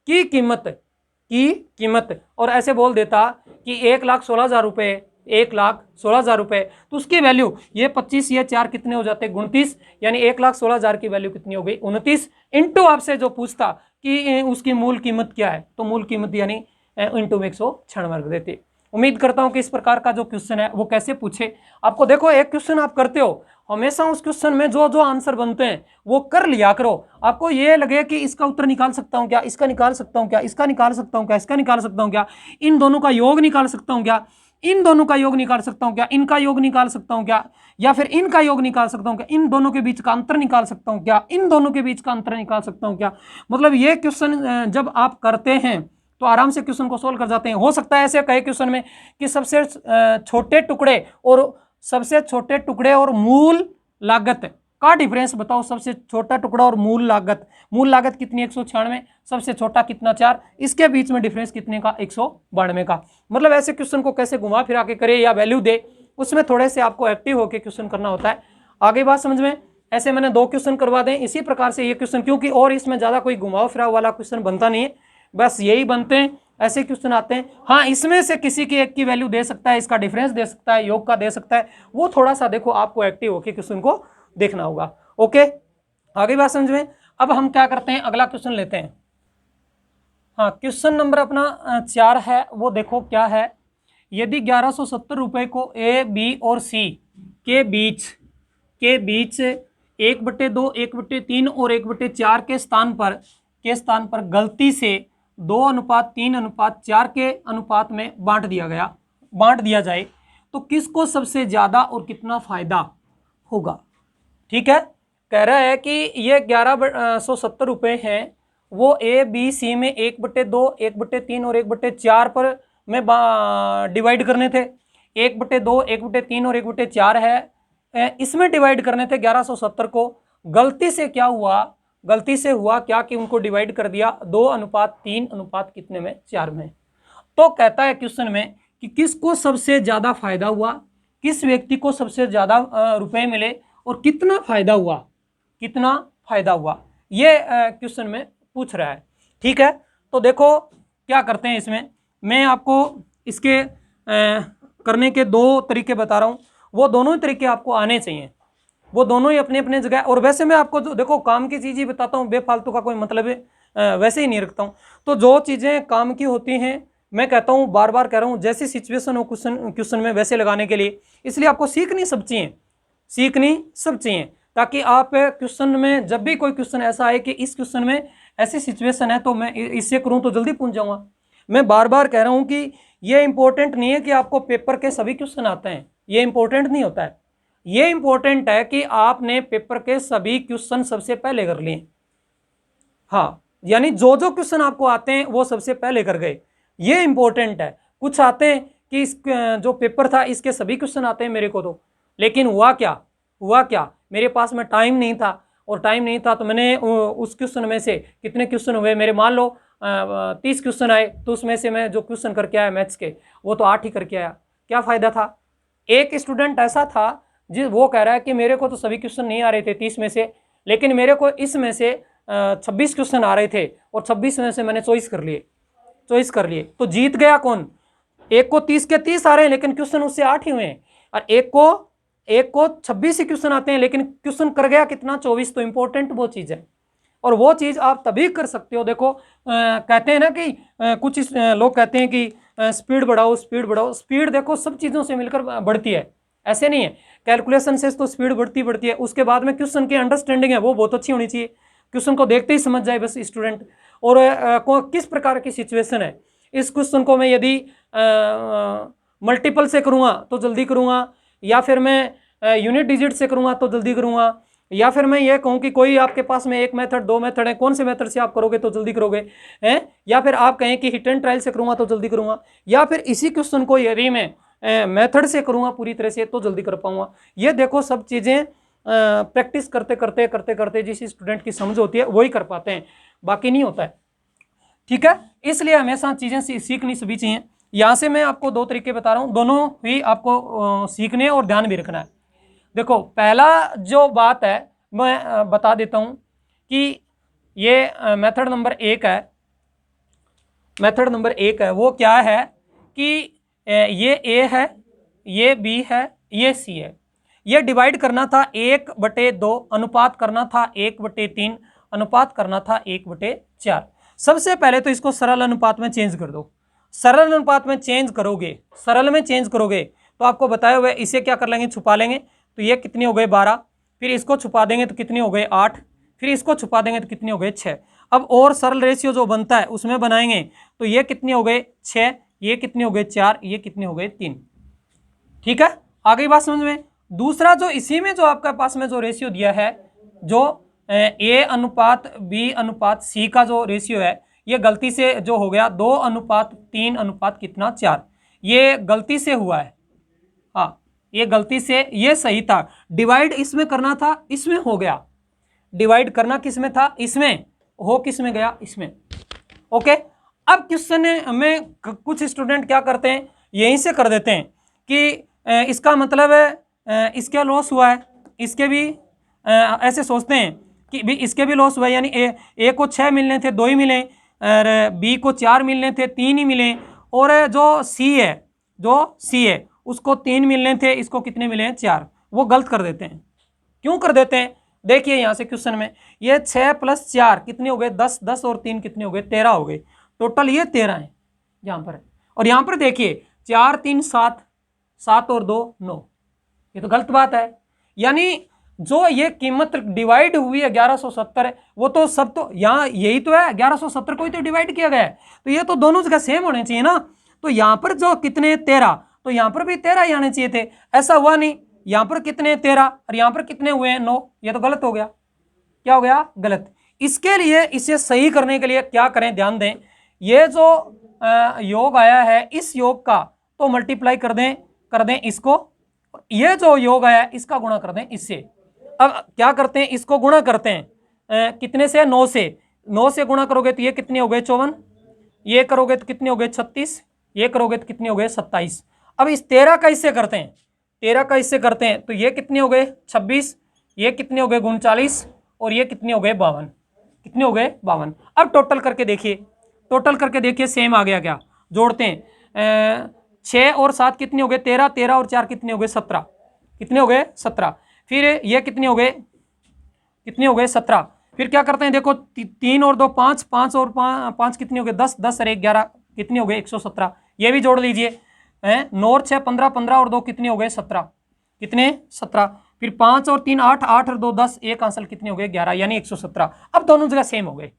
की कीमत और ऐसे बोल देता कि 1,16,000 रुपये, 1,16,000 रुपये, तो उसकी वैल्यू ये 25 ये 4 कितने हो जाते 29, यानी 1,16,000 की वैल्यू कितनी हो गई 29, इंटू आपसे जो पूछता कि उसकी मूल कीमत क्या है, तो मूल कीमत यानी इंटू में 196 रख देते। उम्मीद करता हूं कि इस प्रकार का जो क्वेश्चन है वो कैसे पूछे आपको। देखो एक क्वेश्चन आप करते हो, हमेशा उस क्वेश्चन में जो जो आंसर बनते हैं वो कर लिया करो। आपको ये लगे कि इसका उत्तर निकाल सकता हूं क्या, इसका निकाल सकता हूं क्या, इसका निकाल सकता हूं क्या, इसका निकाल सकता हूं क्या, इन दोनों का योग निकाल सकता हूं क्या, इन दोनों का योग निकाल सकता हूं क्या, इनका योग निकाल सकता हूं क्या, या फिर इनका योग निकाल सकता हूं क्या, इन दोनों के बीच का अंतर निकाल सकता हूं क्या, इन दोनों के बीच का अंतर निकाल सकता हूं क्या। मतलब ये क्वेश्चन जब आप करते हैं तो आराम से क्वेश्चन को सोल्व कर जाते हैं। हो सकता है ऐसे कई क्वेश्चन में कि सबसे छोटे टुकड़े और मूल लागत का डिफरेंस बताओ, सबसे छोटा टुकड़ा और मूल लागत कितनी 196, सबसे छोटा कितना 4, इसके बीच में डिफरेंस कितने का 192 का। मतलब ऐसे क्वेश्चन को कैसे घुमा फिरा के करे या वैल्यू दे, उसमें थोड़े से आपको एक्टिव होकर क्वेश्चन करना होता है। आगे बात समझ में, ऐसे मैंने 2 क्वेश्चन करवा दें इसी प्रकार से ये क्वेश्चन, क्योंकि और इसमें ज्यादा कोई घुमाव फिराव वाला क्वेश्चन बनता नहीं है, बस यही बनते हैं, ऐसे क्वेश्चन आते हैं। हाँ, इसमें से किसी की एक की वैल्यू दे सकता है, इसका डिफरेंस दे सकता है, योग का दे सकता है, वो थोड़ा सा देखो आपको एक्टिव होकर क्वेश्चन को देखना होगा। ओके, आगे बात समझ में। अब हम क्या करते हैं, अगला क्वेश्चन लेते हैं। हाँ, क्वेश्चन नंबर अपना 4 है, वो देखो क्या है। यदि 1170 रुपये को ए बी और सी के बीच 1/2, 1/3 और 1/4 के स्थान पर गलती से 2:3:4 के अनुपात में बांट दिया जाए तो किसको सबसे ज्यादा और कितना फायदा होगा। ठीक है, कह रहा है कि ये 1170 रुपये हैं, वो ए बी सी में 1/2, 1/3 और 1/4 पर में डिवाइड करने थे। 1/2, 1/3 और 1/4 है, इसमें डिवाइड करने थे 1170 को। गलती से हुआ क्या कि उनको डिवाइड कर दिया 2:3 कितने में 4 में। तो कहता है क्वेश्चन में कि किसको सबसे ज्यादा फायदा हुआ, किस व्यक्ति को सबसे ज्यादा रुपए मिले और कितना फायदा हुआ, ये क्वेश्चन में पूछ रहा है। ठीक है, तो देखो क्या करते हैं इसमें, मैं आपको इसके करने के 2 तरीके बता रहा हूं, वो दोनों ही तरीके आपको आने चाहिए, वो दोनों ही अपने अपने जगह। और वैसे मैं आपको जो देखो काम की चीज़ ही बताता हूँ, बेफालतू का कोई मतलब वैसे ही नहीं रखता हूँ। तो जो चीज़ें काम की होती हैं मैं कहता हूँ, बार बार कह रहा हूँ, जैसी सिचुएशन हो क्वेश्चन में वैसे लगाने के लिए, इसलिए आपको सीखनी सब चाहिए ताकि आप क्वेश्चन में जब भी कोई क्वेश्चन ऐसा आए कि इस क्वेश्चन में ऐसी सिचुएशन है तो मैं इससे करूँ तो जल्दी पूछ जाऊँगा। मैं बार बार कह रहा हूँ कि ये इंपॉर्टेंट नहीं है कि आपको पेपर के सभी क्वेश्चन आते हैं, ये इंपॉर्टेंट नहीं होता है। ये इंपॉर्टेंट है कि आपने पेपर के सभी क्वेश्चन सबसे पहले कर लिए, हाँ, यानी जो जो क्वेश्चन आपको आते हैं वो सबसे पहले कर गए, ये इंपॉर्टेंट है। कुछ आते हैं कि इस जो पेपर था इसके सभी क्वेश्चन आते हैं मेरे को तो, लेकिन हुआ क्या मेरे पास में टाइम नहीं था, और टाइम नहीं था तो मैंने उस क्वेश्चन में से कितने क्वेश्चन हुए मेरे, मान लो 30 क्वेश्चन आए, तो उसमें से मैं जो क्वेश्चन करके आया मैथ्स के वो तो 8 ही करके आया। क्या फायदा था? एक स्टूडेंट ऐसा था वो कह रहा है कि मेरे को तो सभी क्वेश्चन नहीं आ रहे थे 30 में से, लेकिन मेरे को इसमें से 26 क्वेश्चन आ रहे थे, और 26 में से मैंने चॉइस कर लिए। तो जीत गया कौन? एक को 30 के 30 आ रहे हैं लेकिन क्वेश्चन उससे 8 ही हुए हैं, और एक को 26 ही क्वेश्चन आते हैं लेकिन क्वेश्चन कर गया कितना? 24। तो इंपॉर्टेंट वो चीज़ है, और वो चीज़ आप तभी कर सकते हो। देखो कहते हैं ना कि कुछ लोग कहते हैं कि स्पीड बढ़ाओ, स्पीड देखो सब चीज़ों से मिलकर बढ़ती है, ऐसे नहीं है। कैलकुलेशन से तो स्पीड बढ़ती है, उसके बाद में क्वेश्चन की अंडरस्टैंडिंग है वो बहुत अच्छी होनी चाहिए, क्वेश्चन को देखते ही समझ जाए बस स्टूडेंट, और किस प्रकार की सिचुएशन है। इस क्वेश्चन को मैं यदि मल्टीपल से करूँगा तो जल्दी करूँगा, या फिर मैं यूनिट डिजिट से करूँगा तो जल्दी करूँगा, या फिर मैं ये कहूँ कि कोई आपके पास में एक मेथड, दो मेथड है, कौन से मेथड से आप करोगे तो जल्दी करोगे हैं, या फिर आप कहें कि हिट एंड ट्रायल से करूँगा तो जल्दी करूँगा, या फिर इसी क्वेश्चन को यदि मैं मेथड से करूँगा पूरी तरह से तो जल्दी कर पाऊँगा। ये देखो सब चीज़ें प्रैक्टिस करते जिस स्टूडेंट की समझ होती है वही कर पाते हैं, बाकी नहीं होता है। ठीक है, इसलिए हमेशा चीज़ें सीखनी सभी चाहिए। यहाँ से मैं आपको 2 तरीके बता रहा हूँ, दोनों ही आपको सीखने और ध्यान भी रखना है। देखो पहला जो बात है मैं बता देता हूँ कि ये मेथड नंबर 1 है, वो क्या है कि ये A है, ये B है, ये C है, ये डिवाइड करना था 1/2, अनुपात करना था 1/3, अनुपात करना था 1/4। सबसे पहले तो इसको सरल अनुपात में चेंज कर दो। सरल अनुपात में चेंज करोगे तो आपको बताया हुआ है, इसे क्या कर लेंगे? छुपा लेंगे, तो ये कितने हो गए? 12। फिर इसको छुपा देंगे तो कितने हो गए? 8। फिर इसको छुपा देंगे तो कितने हो गए? 6। अब और सरल रेशियो जो बनता है उसमें बनाएंगे तो ये कितने हो गए? 6। ये कितने हो गए? 4। ये कितने हो गए? 3। ठीक है, आ गई बात समझ में? दूसरा जो इसी में जो आपके पास में जो रेशियो दिया है, जो A/B/C का जो रेशियो है, ये गलती से जो हो गया 2:3 कितना? 4। ये गलती से हुआ है, हाँ ये गलती से, ये सही था। डिवाइड इसमें करना था, इसमें हो गया। डिवाइड करना किस में था? इसमें। हो किस में गया? इसमें। ओके, अब क्वेश्चन में कुछ स्टूडेंट क्या करते हैं, यहीं से कर देते हैं कि इसका मतलब है इसके लॉस हुआ है, इसके भी ऐसे सोचते हैं कि भी इसके भी लॉस हुआ है, यानी ए को 6 मिलने थे 2 ही मिले, और बी को 4 मिलने थे 3 ही मिले, और जो सी है उसको 3 मिलने थे, इसको कितने मिले हैं? 4। वो गलत कर देते हैं। क्यों कर देते हैं? देखिए यहाँ से क्वेश्चन में ये 6 + 4 कितने हो गए? 10, 10 और 3 कितने हो गए? 13 हो गए। टोटल ये 13 है यहाँ पर। और यहाँ पर देखिए 4 3 7, 7 और 2 9, ये तो गलत बात है। यानी जो ये कीमत डिवाइड हुई है 1170 है, वो तो सब तो यहाँ यही तो है, 1170 को ही तो डिवाइड किया गया है, तो ये तो दोनों जगह सेम होने चाहिए ना। तो यहाँ पर जो कितने 13, तो यहाँ पर भी 13 ही आने चाहिए थे, ऐसा हुआ नहीं। यहाँ पर कितने 13 और यहाँ पर कितने हुए हैं 9, ये तो गलत हो गया। क्या हो गया? गलत। इसके लिए इसे सही करने के लिए क्या करें? ध्यान दें, ये जो योग आया है इस योग का तो मल्टीप्लाई कर दें इसको, ये जो योग आया है इसका गुणा कर दें इससे। अब क्या करते हैं? इसको गुणा करते हैं कितने से? 9 से। 9 से गुणा करोगे तो ये कितने हो गए? 54। ये करोगे तो कितने हो गए? 36। ये करोगे तो कितने हो गए? 27। अब इस 13 का इससे करते हैं, 13 का इससे करते हैं तो ये कितने हो गए? 26। ये कितने हो गए? 39। और ये कितने हो गए? 52। कितने हो गए? 52। अब टोटल करके देखिए, सेम आ गया क्या? जोड़ते हैं 6 और 7 कितने हो गए? 13, 13 और 4 कितने हो गए? 17। कितने हो गए? 17। फिर ये कितने हो गए? 17। फिर क्या करते हैं? देखो 3 और 2 5, 5 और 5 कितने हो गए? 10, 10 और 1 11 कितने हो गए? 117। ये भी जोड़ लीजिए, 9 और 6 15, 15 और 2 कितने हो गए? 17। कितने? 17। फिर 5 और 3 8, 8 और 2 10, एक आंसर कितने हो गए? 11, यानी 117। अब दोनों जगह सेम हो गए।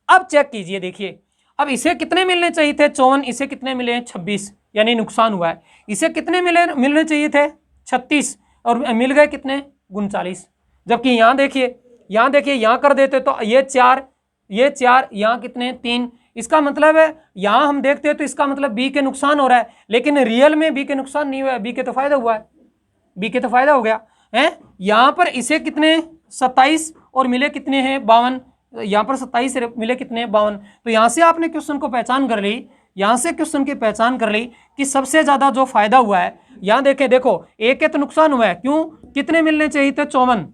अब चेक कीजिए, देखिए अब इसे कितने मिलने चाहिए थे? 54। इसे कितने मिले हैं? 26, यानी नुकसान हुआ है। इसे कितने मिलने चाहिए थे? 36, और मिल गए कितने? 39। जबकि यहाँ देखिए यहाँ कर देते तो ये 4 ये 4, यहाँ कितने 3। इसका मतलब है यहाँ हम देखते हैं तो इसका मतलब बी के नुकसान हो रहा है, लेकिन रियल में बी के नुकसान नहीं हुआ है, बी के तो फायदा हुआ है, बी के तो फायदा हो गया है। यहाँ पर इसे कितने 27 और मिले कितने हैं 52, यहाँ पर 27 मिले कितने 52। तो यहाँ से आपने क्वेश्चन को पहचान कर ली, यहाँ से क्वेश्चन की पहचान कर ली कि सबसे ज्यादा जो फायदा हुआ है, यहाँ देखें, देखो एक के तो नुकसान हुआ है, क्यों, कितने मिलने चाहिए थे 54,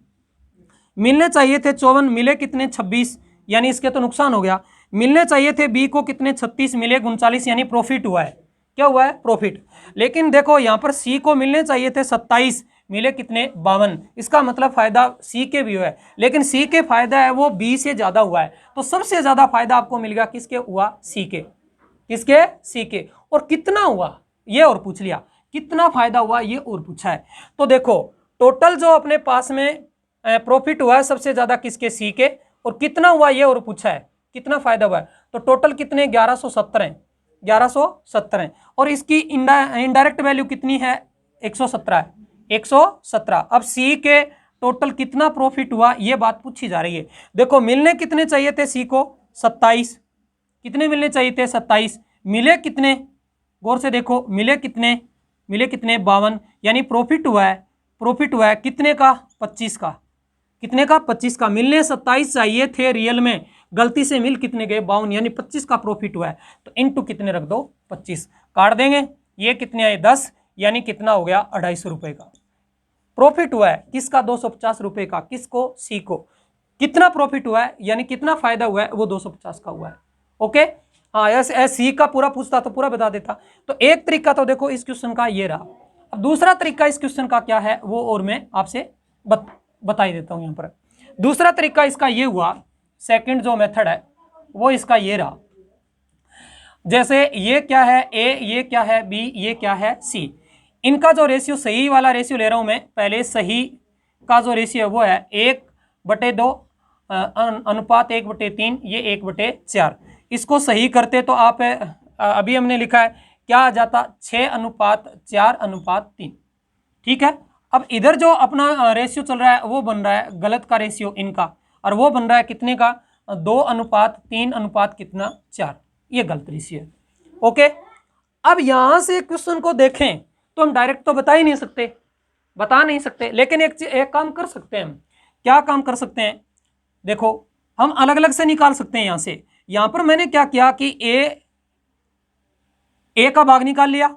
मिलने चाहिए थे 54, मिले कितने 26, यानी इसके तो नुकसान हो गया। मिलने चाहिए थे बी को कितने 36, मिले 39, यानी प्रॉफिट हुआ है, क्या हुआ है, प्रॉफिट। लेकिन देखो यहाँ पर सी को मिलने चाहिए थे 27, मिले कितने 52, इसका मतलब फायदा सी के भी हुआ है, लेकिन सी के फायदा है वो बी से ज्यादा हुआ है। तो सबसे ज्यादा फायदा आपको मिल गया किसके हुआ, सी के, किसके, सी के। और कितना हुआ ये और पूछ लिया, कितना फायदा हुआ ये और पूछा है। तो देखो टोटल जो अपने पास में प्रॉफिट हुआ है सबसे ज्यादा किसके, सी के, और कितना हुआ ये और पूछा है, कितना फायदा हुआ है। तो टोटल कितने 1170 है, 1170 है, और इसकी इनडायरेक्ट वैल्यू कितनी है 117 है, 117। अब सी के टोटल कितना प्रॉफिट हुआ ये बात पूछी जा रही है। देखो मिलने कितने चाहिए थे सी को 27, कितने मिलने चाहिए थे 27, मिले कितने, गौर से देखो मिले कितने, मिले कितने 52, यानी प्रॉफिट हुआ है, प्रॉफिट हुआ है कितने का 25 का, कितने का 25 का। मिलने 27 चाहिए थे रियल में, गलती से मिल कितने गए 52, यानी 25 का प्रॉफिट हुआ है। तो इनटू कितने रख दो 25, काट देंगे, ये कितने आए 10, यानी कितना हो गया 250 रुपए का प्रॉफिट हुआ है। किसका 250 रुपए का, किसको, सी को। कितना प्रॉफिट हुआ है यानी कितना फायदा हुआ है वो 250 का हुआ है। ओके, हाँ ऐसे सी का पूरा पूछता तो पूरा बता देता। तो एक तरीका तो देखो इस क्वेश्चन का ये रहा। अब दूसरा तरीका इस क्वेश्चन का क्या है वो और मैं आपसे बता ही देता हूं। यहाँ पर दूसरा तरीका इसका ये हुआ, सेकंड जो मेथड है वो इसका ये रहा। जैसे ये क्या है ए, ये क्या है बी, ये क्या है सी, इनका जो रेशियो, सही वाला रेशियो ले रहा हूं मैं पहले, सही का जो रेशियो है वो है 1/2 अनुपात 1/3, ये 1/4। इसको सही करते तो आप अभी हमने लिखा है क्या आ जाता 6:4:3, ठीक है। अब इधर जो अपना रेशियो चल रहा है वो बन रहा है गलत का रेशियो इनका, और वो बन रहा है कितने का 2:3 कितना 4, ये गलत रेशियो है। ओके, अब यहां से क्वेश्चन को देखें तो हम डायरेक्ट तो बता ही नहीं सकते, बता नहीं सकते, लेकिन एक काम कर सकते हैं हम। क्या काम कर सकते हैं, देखो हम अलग अलग से निकाल सकते हैं। यहां से यहां पर मैंने क्या किया कि ए का भाग निकाल लिया,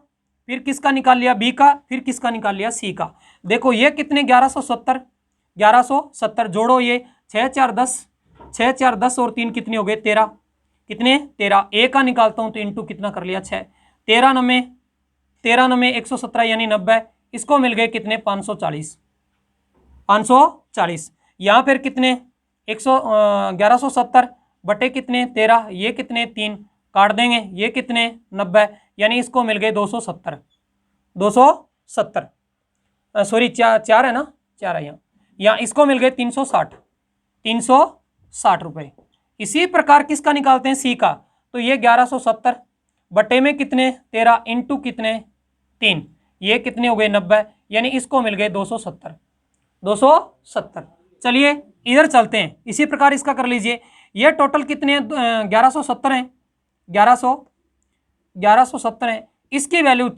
फिर किसका निकाल लिया बी का, फिर किसका निकाल लिया सी का। देखो ये कितने 1170 जोड़ो, ये 6 4 10 और 3 कितने हो गए 13, कितने 13। ए का निकालता हूं तो इंटू कितना कर लिया 6, 13 9 117 यानी 90, इसको मिल गए कितने 540। यहाँ फिर कितने 1170 बटे कितने 13, ये कितने 3, काट देंगे, ये कितने 90, यानी इसको मिल गए 270 सॉरी 4 है ना, 4 है यहाँ इसको मिल गए 360 रुपए। इसी प्रकार किसका निकालते हैं सी का, तो ये 1170 बटे में कितने 13 इंटू कितने 3, ये कितने हो गए 90, यानी इसको मिल गए 270। चलिए इधर चलते हैं, इसी प्रकार इसका कर लीजिए। ये टोटल कितने 1170 हैं, 1170 हैं। इसकी वैल्यू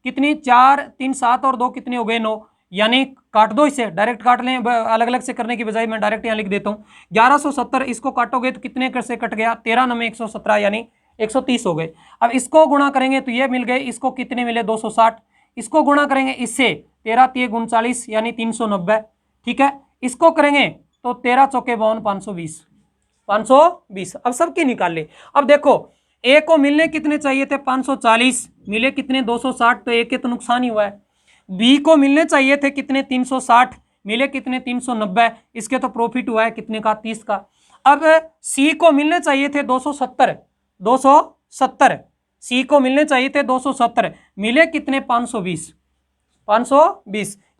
कितनी 4 3 7 और 2 कितने हो गए 9, यानी काट दो इसे, डायरेक्ट काट लें, अलग अलग से करने की बजाय मैं डायरेक्ट यहाँ लिख देता हूँ 1170। इसको काटोगे तो कितने कर से कट गया 13 9 117 यानी 130 हो गए। अब इसको गुणा करेंगे तो ये मिल गए, इसको कितने मिले 260, इसको गुणा करेंगे इससे 13 3 39 यानी 390, ठीक है। इसको करेंगे तो 13 चौके 52 520। अब सबकी निकाल ले। अब देखो ए को मिलने कितने चाहिए थे 540, मिले कितने 260, तो ए के तो नुकसान ही हुआ है। बी को मिलने चाहिए थे कितने 360, मिले कितने 390, इसके तो प्रॉफिट हुआ है कितने का 30 का। अब सी को मिलने चाहिए थे 270, सी को मिलने चाहिए थे 270, मिले कितने 520,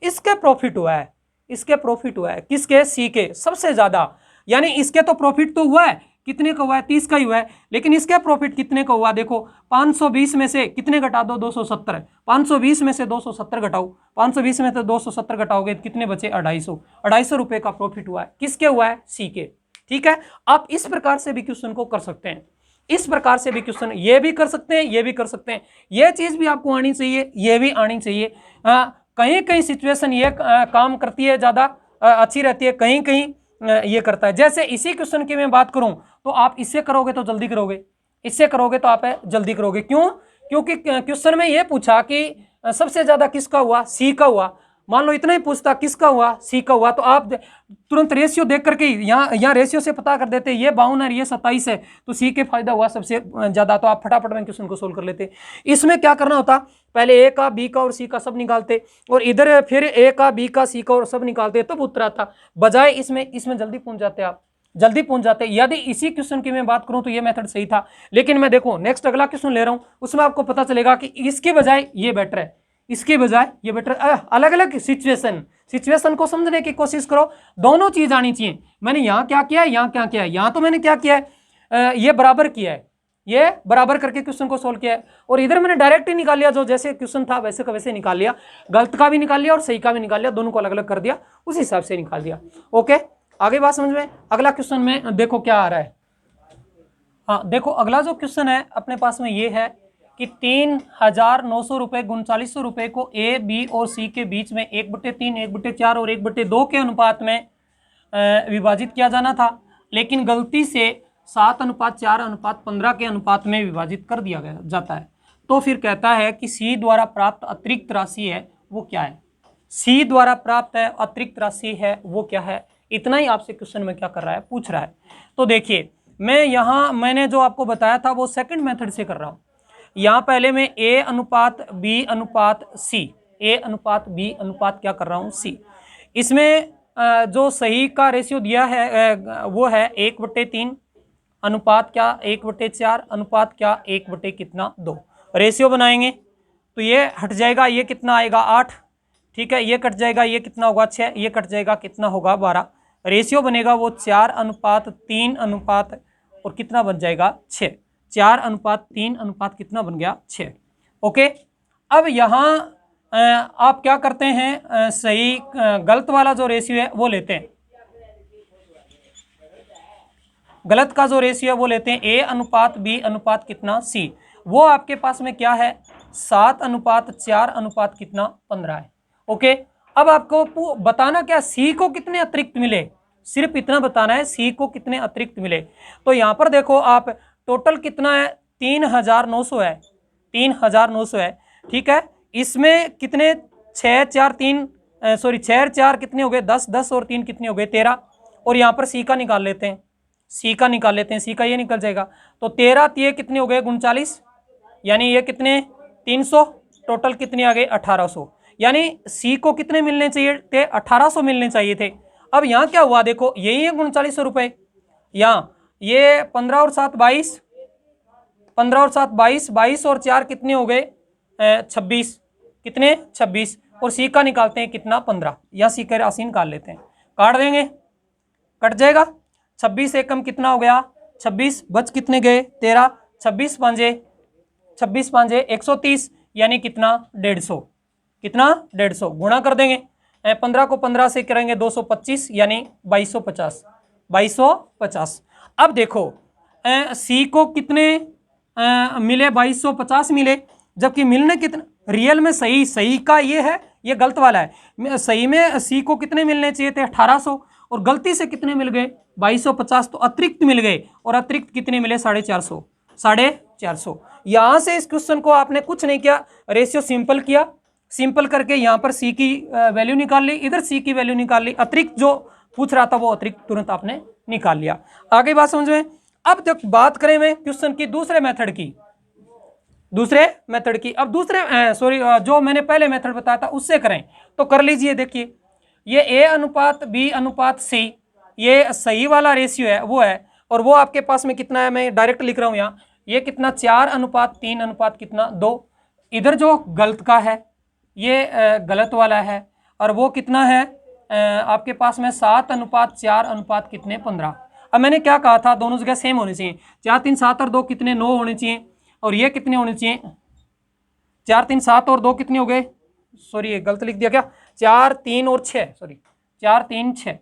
इसके प्रॉफिट हुआ है, इसके प्रॉफिट हुआ है किसके सी के सबसे ज्यादा, यानी इसके तो प्रॉफिट तो हुआ है कितने का हुआ है 30 का ही हुआ है, लेकिन इसका प्रॉफिट कितने का हुआ देखो 520 में से कितने घटा दो 270, 520 में से 270 घटाओ, 520 में से 270 घटाओगे कितने बचे 250 रुपए का प्रॉफिट हुआ है, किसके हुआ है सी के। ठीक है, आप इस प्रकार से भी क्वेश्चन को कर सकते हैं, इस प्रकार से भी क्वेश्चन ये भी कर सकते हैं, ये भी कर सकते हैं। ये चीज भी आपको आनी चाहिए, ये भी आनी चाहिए। कहीं कहीं सिचुएशन ये काम करती है, ज्यादा अच्छी रहती है, कहीं कहीं ये करता है। जैसे इसी क्वेश्चन की मैं बात करूं तो आप इससे करोगे तो जल्दी करोगे, इससे करोगे तो आप जल्दी करोगे। क्यों? क्योंकि क्वेश्चन में ये पूछा कि सबसे ज्यादा किसका हुआ, सी का हुआ। मान लो इतना ही पूछता किसका हुआ, सी का हुआ, तो आप तुरंत रेशियो देख करके यहाँ रेशियो से पता कर देते, ये 52 है, ये 27 है, तो सी के फायदा हुआ सबसे ज्यादा, तो आप फटाफट में क्वेश्चन को सोल्व कर लेते। इसमें क्या करना होता, पहले ए का, बी का और सी का सब निकालते, और इधर फिर ए का, बी का, सी का और सब निकालते, तब उत्तर आता। बजाय इसमें जल्दी पहुंच जाते आप, जल्दी पहुंच जाते। यदि इसी क्वेश्चन की मैं बात करूं तो ये मेथड सही था, लेकिन मैं देखो नेक्स्ट अगला क्वेश्चन ले रहा हूं, उसमें आपको पता चलेगा कि इसके बजाय ये बेटर है, इसके बजाय ये बेटर। अलग अलग सिचुएशन को समझने की कोशिश करो, दोनों चीज आनी चाहिए। मैंने यहाँ क्या किया है, यहाँ क्या किया है, यहाँ तो मैंने क्या किया है, ये बराबर किया है, ये बराबर करके क्वेश्चन को सोल्व किया है, और इधर मैंने डायरेक्ट ही निकाल लिया, जो जैसे क्वेश्चन था वैसे का वैसे निकाल लिया, गलत का भी निकाल लिया और सही का भी निकाल लिया, दोनों को अलग अलग कर दिया, उस हिसाब से निकाल दिया। ओके, आगे बात समझ में। अगला क्वेश्चन में देखो क्या आ रहा है। हाँ देखो, अगला जो क्वेश्चन है अपने पास में ये है कि 3,900 रुपये 3900 रुपये को ए, बी और सी के बीच में 1/3, 1/4 और 1/2 के अनुपात में विभाजित किया जाना था, लेकिन गलती से 7:4:15 के अनुपात में विभाजित कर दिया गया जाता है। तो फिर कहता है कि सी द्वारा प्राप्त अतिरिक्त राशि है वो क्या है, सी द्वारा प्राप्त है अतिरिक्त राशि है वो क्या है। इतना ही आपसे क्वेश्चन में क्या कर रहा है, पूछ रहा है। तो देखिए, मैं यहाँ मैंने जो आपको बताया था वो सेकंड मेथड से कर रहा हूँ। यहाँ पहले मैं ए अनुपात बी अनुपात सी, ए अनुपात बी अनुपात क्या कर रहा हूँ, सी। इसमें जो सही का रेशियो दिया है वो है 1/3 अनुपात क्या 1/4 अनुपात क्या 1 कितना 2। रेशियो बनाएंगे तो ये हट जाएगा, ये कितना आएगा 8, ठीक है, ये कट जाएगा, ये कितना होगा 6, ये कट जाएगा, कितना होगा 12। रेशियो बनेगा वो 4:3 अनुपात और कितना बन जाएगा 6, 4:3 अनुपात कितना बन गया 6। ओके, अब यहाँ आप क्या करते हैं, सही गलत वाला जो रेशियो है वो लेते हैं, गलत का जो रेशियो है वो लेते हैं, ए अनुपात बी अनुपात कितना सी। वो आपके पास में क्या है 7:4 अनुपात कितना 15 है। ओके, अब आपको बताना क्या, सी को कितने अतिरिक्त मिले, सिर्फ इतना बताना है सी को कितने अतिरिक्त मिले। तो यहाँ पर देखो आप टोटल कितना है 3,900 है, 3,900 है, ठीक है। इसमें कितने 6 और 4 कितने हो गए 10, 10 और 3 कितने हो गए 13, और यहाँ पर सी का निकाल लेते हैं, सी का निकाल लेते हैं, सी का ये निकल जाएगा। तो 13 ये कितने हो गए 39, यानी ये कितने 300, टोटल कितने आ गए 1800, यानी सी को कितने मिलने चाहिए थे 1800 मिलने चाहिए थे। अब यहाँ क्या हुआ देखो, यही है 3900 रुपये, यहाँ ये 15 और 7 22, 15 और 7 22, 22 और 4 कितने हो गए 26, कितने 26, और सी का निकालते हैं कितना 15, या सी का राशि निकाल लेते हैं, काट देंगे कट जाएगा, 26 एकम कितना हो गया 26, बच कितने गए 13, 26 पांजे 130, यानी कितना 150, कितना 150, गुणा कर देंगे 15 को 15 से करेंगे 225, यानी 2250, 2250। अब देखो सी को कितने मिले 2250 मिले, जबकि मिलने कितने रियल में सही का ये है, ये गलत वाला है, सही में सी को कितने मिलने चाहिए थे 1800, और गलती से कितने मिल गए 2250, तो अतिरिक्त मिल गए, और अतिरिक्त कितने मिले 450, 450। यहां से इस क्वेश्चन को आपने कुछ नहीं किया, रेशियो सिंपल किया, सिंपल करके यहाँ पर सी की वैल्यू निकाल ली, इधर सी की वैल्यू निकाल ली, अतिरिक्त जो पूछ रहा था वो अतिरिक्त तुरंत आपने निकाल लिया। आगे बात समझ में। अब जब बात करें मैं क्वेश्चन की दूसरे मेथड की, अब दूसरे जो मैंने पहले मेथड बताया था उससे करें, तो कर लीजिए। देखिए, ये ए अनुपात बी अनुपात सी, ये सही वाला रेशियो है वो है, और वो आपके पास में कितना है, मैं डायरेक्ट लिख रहा हूँ यहाँ, ये कितना 4:3 अनुपात कितना 2। इधर जो गलत का है ये गलत वाला है, और वो कितना है आपके पास में 7:4 अनुपात कितने 15। अब मैंने क्या कहा था, दोनों जगह सेम होने चाहिए, 4 3 7 और 2 कितने 9 होने चाहिए, और ये कितने होने चाहिए 4 3 7 और 2 कितने हो गए, सॉरी ये गलत लिख दिया क्या, 4 3 और 6, सॉरी 4 3 6,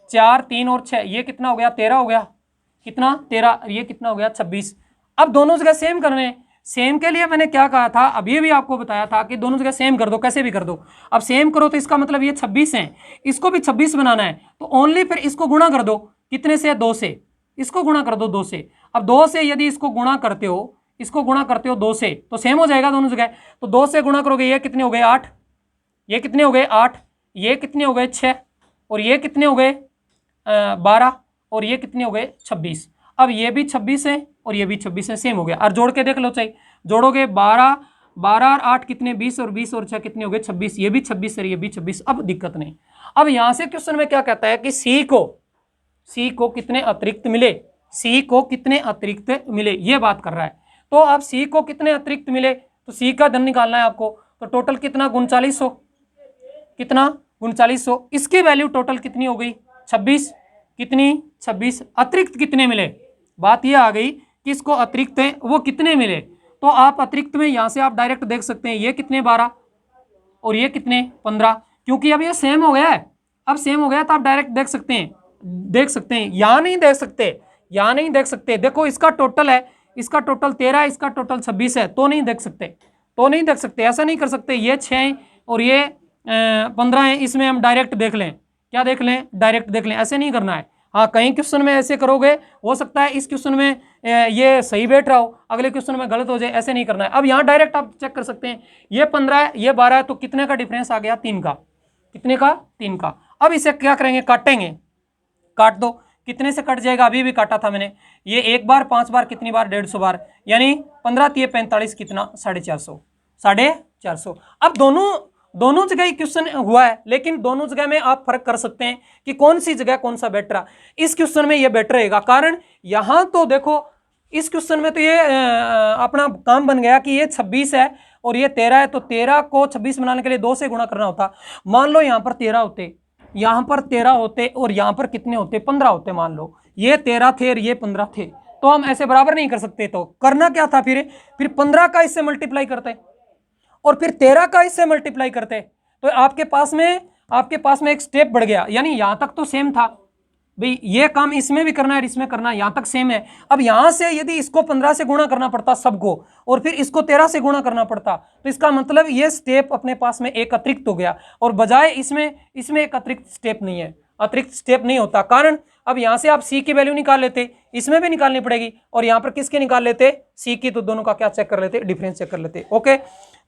4 3 और 6, ये कितना हो गया 13 हो गया, कितना 13, ये कितना हो गया 26। अब दोनों जगह सेम करने हैं। सेम के लिए मैंने क्या कहा था, अभी भी आपको बताया था कि दोनों जगह सेम कर दो, कैसे भी कर दो। अब सेम करो तो इसका मतलब ये 26 है, इसको भी 26 बनाना है तो ओनली फिर इसको गुणा कर दो, कितने से 2 से, इसको गुणा कर दो 2 से। अब 2 से यदि इसको गुणा करते हो, इसको गुणा करते हो 2 से तो सेम हो जाएगा दोनों जगह। तो 2 से गुणा करोगे, ये कितने हो गए 8, ये कितने हो गए 8, ये कितने हो गए 6, और ये कितने हो गए 12, और ये कितने हो गए 26। अब ये भी 26 है और ये भी 26 है, सेम हो गया। और जोड़ के देख लो, चाहिए जोड़ोगे 12 12 और 8 कितने 20, और 20 और 6 कितने हो गए 26, ये भी 26 है ये भी 26। अब दिक्कत नहीं। अब यहां से क्वेश्चन में क्या कहता है कि सी को कितने अतिरिक्त मिले, सी को कितने अतिरिक्त मिले, ये बात कर रहा है। तो अब सी को कितने अतिरिक्त मिले, तो सी का धन निकालना है आपको। तो टोटल कितना 3900, कितना 3900, इसकी वैल्यू टोटल कितनी हो गई 26, कितनी 26। अतिरिक्त कितने मिले, बात ये आ गई कि इसको अतिरिक्त है वो कितने मिले। तो आप अतिरिक्त में यहां से आप डायरेक्ट देख सकते हैं, ये कितने 12 और ये कितने 15, क्योंकि अब ये सेम हो गया है। अब सेम हो गया तो आप डायरेक्ट देख सकते हैं, यहां नहीं देख सकते, यहां नहीं देख सकते। देखो इसका टोटल है, इसका टोटल 13, इसका टोटल 26 है, तो नहीं देख सकते, तो नहीं देख सकते, ऐसा नहीं कर सकते। ये 6 और ये 15 है, इसमें हम डायरेक्ट देख लें, क्या देख लें, डायरेक्ट देख लें, ऐसे नहीं करना है। हाँ, कई क्वेश्चन में ऐसे करोगे, हो सकता है इस क्वेश्चन में ये सही बैठ रहा हो, अगले क्वेश्चन में गलत हो जाए, ऐसे नहीं करना है। अब यहाँ डायरेक्ट आप चेक कर सकते हैं, ये 15 है ये 12 है, तो कितने का डिफरेंस आ गया 3 का, कितने का 3 का। अब इसे क्या करेंगे, काटेंगे, काट दो, कितने से कट जाएगा, अभी भी काटा था मैंने, ये 1 बार 5 बार कितनी बार 150 बार, यानी 15 3 45 कितना 450, 450। अब दोनों जगह ही क्वेश्चन हुआ है, लेकिन दोनों जगह में आप फर्क कर सकते हैं कि कौन सी जगह कौन सा बेटर है। इस क्वेश्चन में ये बेटर रहेगा, कारण यहां तो देखो इस क्वेश्चन में तो ये अपना काम बन गया कि ये 26 है और ये 13 है, तो 13 को 26 बनाने के लिए 2 से गुणा करना होता। मान लो यहां पर 13 होते, यहां पर 13 होते और यहां पर कितने होते 15 होते, मान लो ये 13 थे और ये 15 थे, तो हम ऐसे बराबर नहीं कर सकते। तो करना क्या था, फिर 15 का इससे मल्टीप्लाई करते और फिर 13 का इससे मल्टीप्लाई करते, तो आपके पास में एक स्टेप बढ़ गया। यानी यहां तक तो सेम था भाई, ये काम इसमें भी करना है इसमें करना है, यहां तक सेम है। अब यहां से यदि इसको 15 से गुणा करना पड़ता सबको, और फिर इसको 13 से गुणा करना पड़ता, तो इसका मतलब ये स्टेप अपने पास में एक अतिरिक्त हो गया, और बजाय इसमें एक अतिरिक्त स्टेप नहीं है, अतिरिक्त स्टेप नहीं होता। कारण अब यहां से आप सी की वैल्यू निकाल लेते, इसमें भी निकालनी पड़ेगी, और यहां पर किसके निकाल लेते, सी की, तो दोनों का क्या चेक कर लेते, डिफरेंस चेक कर लेते। ओके,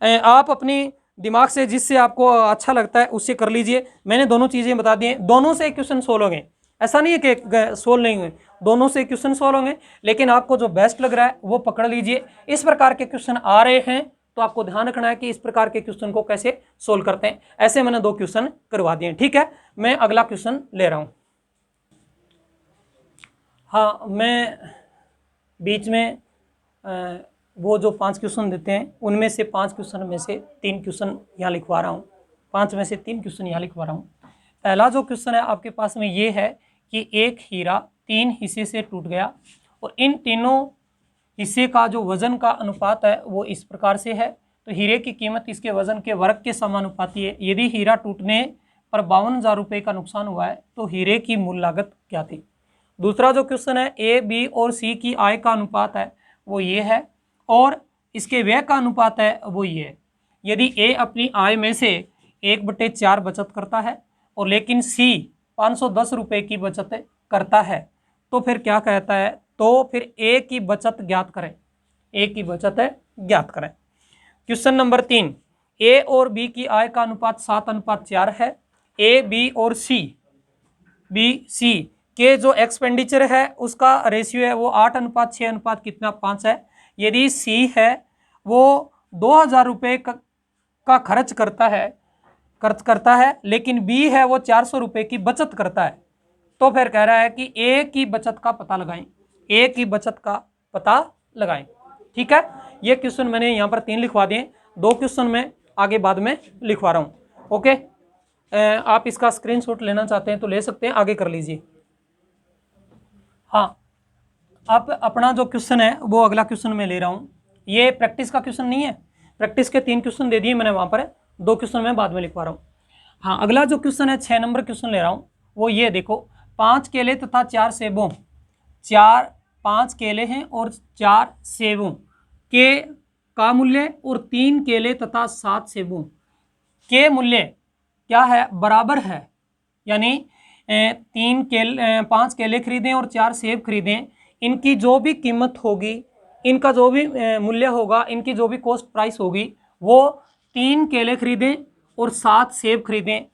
आप अपनी दिमाग से जिससे आपको अच्छा लगता है उससे कर लीजिए। मैंने दोनों चीजें बता दी हैं, दोनों से क्वेश्चन सोल्व होंगे, ऐसा नहीं है कि सोल्व नहीं हुए, दोनों से क्वेश्चन सोल्व होंगे, लेकिन आपको जो बेस्ट लग रहा है वो पकड़ लीजिए। इस प्रकार के क्वेश्चन आ रहे हैं तो आपको ध्यान रखना है कि इस प्रकार के क्वेश्चन को कैसे सोल्व करते हैं। ऐसे मैंने 2 क्वेश्चन करवा दिए, ठीक है। मैं अगला क्वेश्चन ले रहा हूं। हाँ, मैं बीच में वो जो 5 क्वेश्चन देते हैं उनमें से 5 क्वेश्चन में से 3 क्वेश्चन यहाँ लिखवा रहा हूँ, 5 में से 3 क्वेश्चन यहाँ लिखवा रहा हूँ। पहला जो क्वेश्चन है आपके पास में ये है कि एक हीरा 3 हिस्से से टूट गया और इन तीनों हिस्से का जो वजन का अनुपात है वो इस प्रकार से है, तो हीरे की कीमत इसके वजन के वर्ग के समानुपाती है। यदि हीरा टूटने पर 52,000 रुपये का नुकसान हुआ है तो हीरे की मूल लागत क्या थी। दूसरा जो क्वेश्चन है, ए बी और सी की आय का अनुपात है वो ये है और इसके व्यय का अनुपात है वो ये है। यदि ए अपनी आय में से 1/4 बचत करता है और लेकिन सी 510 रुपये की बचत करता है, तो फिर क्या कहता है, तो फिर ए की बचत ज्ञात करें, ए की बचत ज्ञात करें। क्वेश्चन नंबर 3, ए और बी की आय का अनुपात 7:4 है। ए बी और सी के जो एक्सपेंडिचर है उसका रेशियो है वो 8:6 कितना 5 है। यदि सी है वो 2,000 रुपये का खर्च करता है लेकिन बी है वो 400 रुपये की बचत करता है, तो फिर कह रहा है कि ए की बचत का पता लगाएं, ए की बचत का पता लगाएं। ठीक है, ये क्वेश्चन मैंने यहाँ पर 3 लिखवा दिए, 2 क्वेश्चन मैं आगे बाद में लिखवा रहा हूँ। ओके, आप इसका स्क्रीनशॉट लेना चाहते हैं तो ले सकते हैं, आगे कर लीजिए। हाँ, आप अपना जो क्वेश्चन है वो अगला क्वेश्चन मैं ले रहा हूँ, ये प्रैक्टिस का क्वेश्चन नहीं है, प्रैक्टिस के 3 क्वेश्चन दे दिए मैंने वहाँ पर, 2 क्वेश्चन मैं बाद में लिखवा रहा हूँ। हाँ, अगला जो क्वेश्चन है 6 नंबर क्वेश्चन ले रहा हूँ वो ये देखो, 5 केले तथा 4 सेबों, 5 केले हैं और 4 सेबों के का मूल्य और 3 केले तथा 7 सेबों के मूल्य क्या है, बराबर है। यानी 5 केले खरीदें और 4 सेब खरीदें, इनकी जो भी कीमत होगी, इनका जो भी मूल्य होगा, इनकी जो भी कॉस्ट प्राइस होगी, वो 3 केले खरीदें और 7 सेब खरीदें।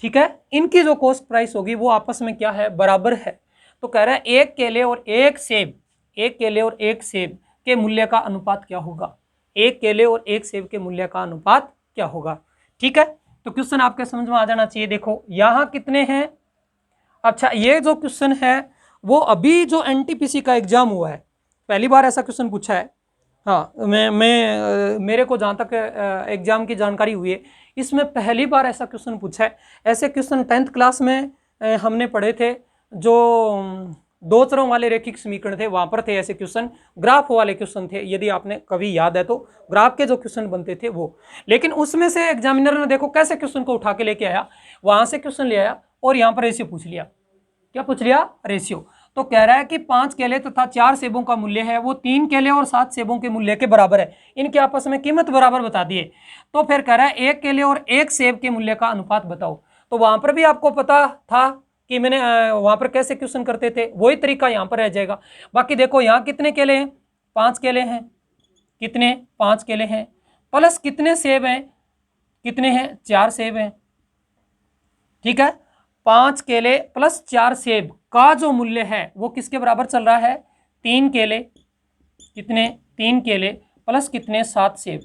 ठीक है, इनकी जो कॉस्ट प्राइस होगी वो आपस में क्या है, बराबर है। तो कह रहा है 1 केले और 1 सेब, 1 केले और 1 सेब के मूल्य का अनुपात क्या होगा, 1 केले और 1 सेब के मूल्य का अनुपात क्या होगा। ठीक है, तो क्वेश्चन आपके समझ में आ जाना चाहिए। देखो यहाँ कितने हैं, अच्छा ये जो क्वेश्चन है वो अभी जो एनटीपीसी का एग्जाम हुआ है, पहली बार ऐसा क्वेश्चन पूछा है। हाँ, मेरे को जहाँ तक एग्जाम की जानकारी हुई है, इसमें पहली बार ऐसा क्वेश्चन पूछा है। ऐसे क्वेश्चन 10th क्लास में हमने पढ़े थे, जो 2 चरों वाले रैखिक समीकरण थे, वहाँ पर थे ऐसे क्वेश्चन, ग्राफ वाले क्वेश्चन थे, यदि आपने कभी याद है तो ग्राफ के जो क्वेश्चन बनते थे वो। लेकिन उसमें से एग्जामिनर ने देखो कैसे क्वेश्चन को उठा के लेके आया, वहाँ से क्वेश्चन ले आया और यहाँ पर रेशियो पूछ लिया। क्या पूछ लिया, रेशियो। तो कह रहा है कि 5 केले तथा 4 सेबों का मूल्य है वो 3 केले और 7 सेबों के मूल्य के बराबर है, इनके आपस में कीमत बराबर बता दिए। तो फिर कह रहा है 1 केले और 1 सेब के मूल्य का अनुपात बताओ। तो वहां पर भी आपको पता था कि मैंने वहां पर कैसे क्वेश्चन करते थे, वही तरीका यहाँ पर रह जाएगा। बाकी देखो यहाँ कितने केले हैं, 5 केले हैं, कितने, 5 केले हैं, प्लस कितने सेब हैं, कितने हैं, 4 सेब हैं। ठीक है, 5 केले प्लस 4 सेब का जो मूल्य है वो किसके बराबर चल रहा है, 3 केले, कितने, 3 केले प्लस कितने, 7 सेब,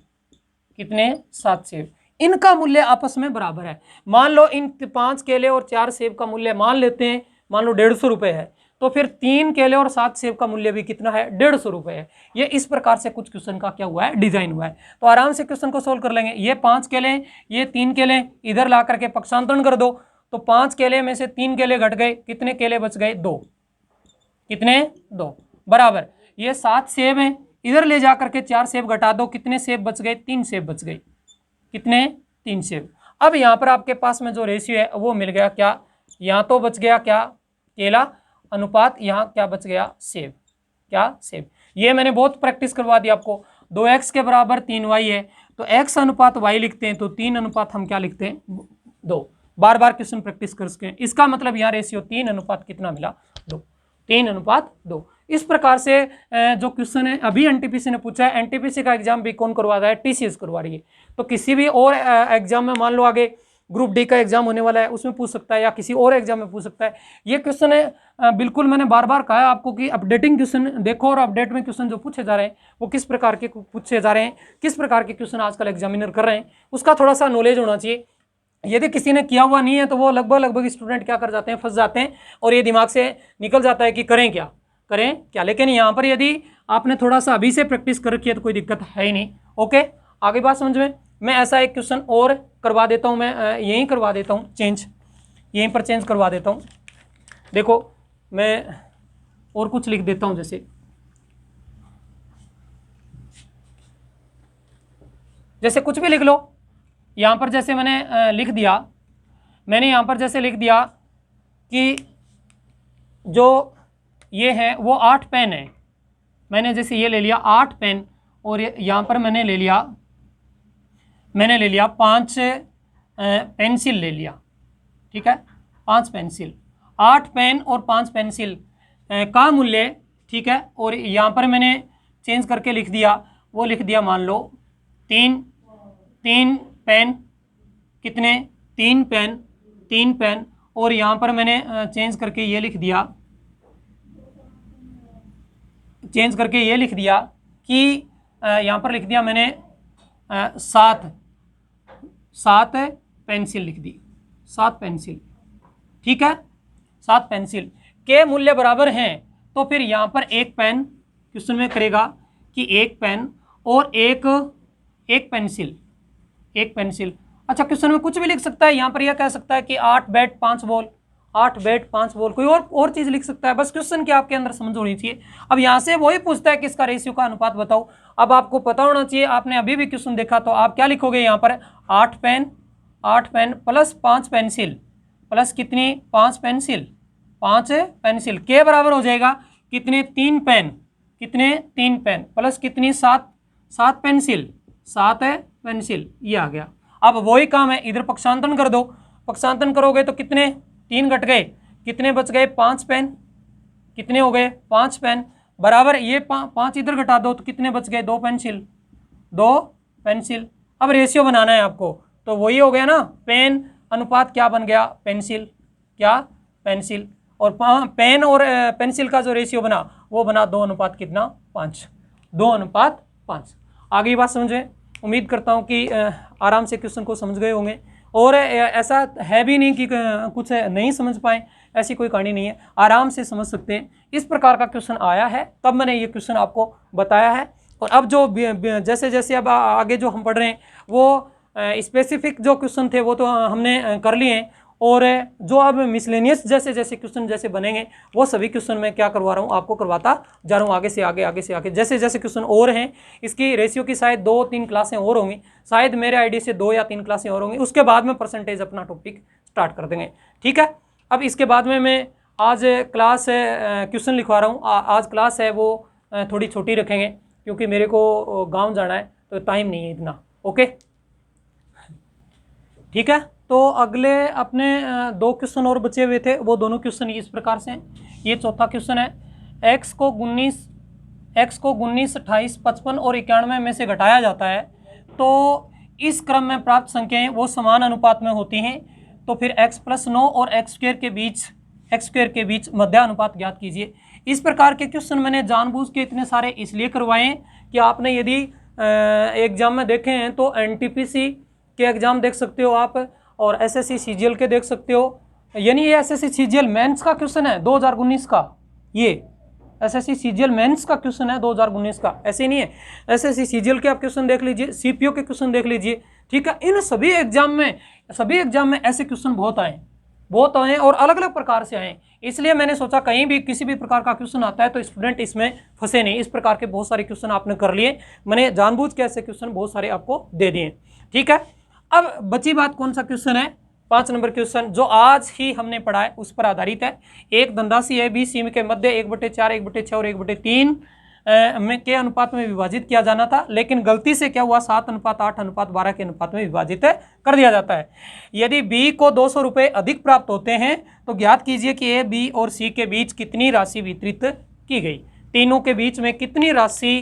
कितने, 7 सेब, इनका मूल्य आपस में बराबर है। मान लो इन 5 केले और 4 सेब का मूल्य मान लेते हैं, मान लो 150 रुपये है, तो फिर 3 केले और 7 सेब का मूल्य भी कितना है, 150 रुपये है। ये इस प्रकार से कुछ क्वेश्चन का क्या हुआ है, डिजाइन हुआ है। तो आराम से क्वेश्चन को सोल्व कर लेंगे। ये 5 केले, ये 3 केले, इधर ला करके पक्षांतरण कर दो, तो 5 केले में से 3 केले घट गए, कितने केले बच गए, 2, कितने, 2, बराबर। ये 7 सेब हैं, इधर ले जा करके 4 सेब घटा दो, कितने सेब बच गए, 3 सेब बच गए, कितने, 3 सेब। अब यहाँ पर आपके पास में जो रेशियो है वो मिल गया, क्या, यहाँ तो बच गया क्या, केला, अनुपात यहाँ क्या बच गया, सेब, क्या, सेब। ये मैंने बहुत प्रैक्टिस करवा दी आपको। 2x के बराबर 3y है, तो x अनुपात y लिखते हैं, तो 3 अनुपात हम क्या लिखते हैं, 2। बार बार क्वेश्चन प्रैक्टिस कर सकें, इसका मतलब यहाँ रेशियो 3 अनुपात कितना मिला, 2, 3 अनुपात 2। इस प्रकार से जो क्वेश्चन है अभी एनटीपीसी ने पूछा है, एनटीपीसी का एग्जाम भी कौन करवा रहा है, टीसीएस करवा रही है। तो किसी भी और एग्जाम में, मान लो आगे ग्रुप डी का एग्जाम होने वाला है, उसमें पूछ सकता है, या किसी और एग्जाम में पूछ सकता है। ये क्वेश्चन है, बिल्कुल मैंने बार बार कहा है आपको कि अपडेटिंग क्वेश्चन देखो, और अपडेट में क्वेश्चन जो पूछे जा रहे हैं वो किस प्रकार के पूछे जा रहे हैं, किस प्रकार के क्वेश्चन आजकल एग्जामिनर कर रहे हैं, उसका थोड़ा सा नॉलेज होना चाहिए। यदि किसी ने किया हुआ नहीं है तो वो लगभग स्टूडेंट क्या कर जाते हैं, फंस जाते हैं, और ये दिमाग से निकल जाता है कि करें क्या, करें क्या। लेकिन यहाँ पर यदि आपने थोड़ा सा अभी से प्रैक्टिस कर रखी है तो कोई दिक्कत है ही नहीं। ओके, आगे बात समझ में। मैं ऐसा एक क्वेश्चन और करवा देता हूँ, मैं यहीं करवा देता हूँ चेंज, यहीं पर चेंज करवा देता हूँ। देखो मैं और कुछ लिख देता हूँ, जैसे कुछ भी लिख लो। यहाँ पर जैसे मैंने लिख दिया, मैंने यहाँ पर जैसे लिख दिया कि जो ये है वो 8 पेन है, मैंने जैसे ये ले लिया 8 पेन, और यहाँ पर मैंने ले लिया 5 पेंसिल ले लिया। ठीक है, 5 पेंसिल, 8 पेन और 5 पेंसिल का मूल्य, ठीक है, और यहाँ पर मैंने चेंज करके लिख दिया, वो लिख दिया मान लो 3 पेन, कितने, 3 पेन, और यहाँ पर मैंने चेंज करके ये लिख दिया, कि यहाँ पर लिख दिया मैंने 7 पेंसिल लिख दी, 7 पेंसिल। ठीक है, 7 पेंसिल के मूल्य बराबर हैं, तो फिर यहाँ पर एक पेन क्वेश्चन में करेगा कि एक पेन और एक पेंसिल, एक पेंसिल। अच्छा, क्वेश्चन में कुछ भी लिख सकता है, यहाँ पर यह कह सकता है कि 8 बैट 5 बॉल, 8 बैट 5 बॉल, कोई और चीज लिख सकता है, बस क्वेश्चन की आपके अंदर समझ होनी चाहिए। अब यहाँ से वही पूछता है कि इसका रेशियो का अनुपात बताओ। अब आपको पता होना चाहिए, आपने अभी भी क्वेश्चन देखा, तो आप क्या लिखोगे यहाँ पर, 8 पेन प्लस 5 पेंसिल, प्लस कितनी, 5 पेंसिल, 5 पेंसिल के बराबर हो जाएगा कितने 3 पेन, कितने 3 पेन प्लस कितनी 7 पेंसिल, 7 पेंसिल, ये आ गया। अब वही काम है, इधर पक्षांतरण कर दो, पक्षांतरण करोगे तो कितने 3 घट गए, कितने बच गए 5 पेन, कितने हो गए 5 पेन, बराबर ये 5 इधर घटा दो तो कितने बच गए 2 पेंसिल, 2 पेंसिल। अब रेशियो बनाना है आपको, तो वही हो गया ना, पेन अनुपात क्या बन गया पेंसिल, क्या पेंसिल, और पेन और पेंसिल का जो रेशियो बना वो बना 2 अनुपात कितना 5, 2 अनुपात 5। आगे बात समझे, उम्मीद करता हूँ कि आराम से क्वेश्चन को समझ गए होंगे, और ऐसा है भी नहीं कि कुछ नहीं समझ पाए, ऐसी कोई कहानी नहीं है, आराम से समझ सकते हैं। इस प्रकार का क्वेश्चन आया है तब मैंने ये क्वेश्चन आपको बताया है। और अब जो जैसे जैसे अब आगे जो हम पढ़ रहे हैं वो स्पेसिफिक जो क्वेश्चन थे वो तो हमने कर लिए हैं, और जो अब मिसलेनियस जैसे जैसे क्वेश्चन जैसे बनेंगे वो सभी क्वेश्चन मैं क्या करवा रहा हूँ आपको करवाता जा रहा हूँ, आगे से आगे, आगे से आगे, जैसे जैसे क्वेश्चन और हैं। इसकी रेशियो की शायद 2-3 क्लासें और होंगी, शायद मेरे आईडी से 2 या 3 क्लासें और होंगी, उसके बाद में परसेंटेज अपना टॉपिक स्टार्ट कर देंगे, ठीक है। अब इसके बाद में मैं आज क्लास क्वेश्चन लिखवा रहा हूँ, आज क्लास है वो थोड़ी छोटी रखेंगे क्योंकि मेरे को गाँव जाना है तो टाइम नहीं है इतना, ओके ठीक है। तो अगले अपने 2 क्वेश्चन और बचे हुए थे, वो दोनों क्वेश्चन इस प्रकार से हैं। ये चौथा क्वेश्चन है, x को 19, 28, 55 और 91 में से घटाया जाता है तो इस क्रम में प्राप्त संख्याएं वो समान अनुपात में होती हैं, तो फिर x+9 और x स्क्वायर के बीच मध्य अनुपात ज्ञात कीजिए। इस प्रकार के क्वेश्चन मैंने जानबूझ के इतने सारे इसलिए करवाए कि आपने यदि एग्जाम में देखे हैं तो NTPC के एग्जाम देख सकते हो आप, और SSC CGL के देख सकते हो, यानी ये SSC CGL मेंस का क्वेश्चन है 2019 का, ये SSC CGL मेंस का क्वेश्चन है 2019 का, ऐसे नहीं है। SSC CGL के आप क्वेश्चन देख लीजिए, CPO के क्वेश्चन देख लीजिए, ठीक है। इन सभी एग्जाम में ऐसे क्वेश्चन बहुत आए और अलग अलग प्रकार से आए, इसलिए मैंने सोचा कहीं भी किसी भी प्रकार का क्वेश्चन आता है तो स्टूडेंट इसमें फंसे नहीं। इस प्रकार के बहुत सारे क्वेश्चन आपने कर लिए, मैंने जानबूझ के ऐसे क्वेश्चन बहुत सारे आपको दे दिए, ठीक है। अब बची बात कौन सा क्वेश्चन है, 5 नंबर क्वेश्चन जो आज ही हमने पढ़ा है उस पर आधारित है। एक धनराशि है BC के मध्य 1/4, 1/6 और 1/3 में के अनुपात में विभाजित किया जाना था, लेकिन गलती से क्या हुआ 7:8:12 के अनुपात में विभाजित कर दिया जाता है। यदि B को 200 रुपये अधिक प्राप्त होते हैं तो ज्ञात कीजिए कि A, B और C के बीच कितनी राशि वितरित की गई, तीनों के बीच में कितनी राशि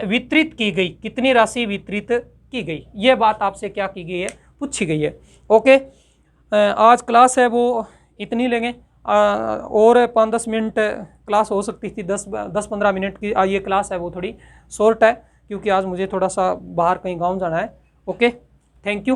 वितरित की गई, कितनी राशि वितरित की गई, ये बात आपसे क्या की गई है, पूछी गई है, ओके। आज क्लास है वो इतनी लेंगे, और 5-10 मिनट क्लास हो सकती थी, 10-15 मिनट की ये क्लास है वो थोड़ी शॉर्ट है क्योंकि आज मुझे थोड़ा सा बाहर कहीं गांव जाना है, ओके। Thank you.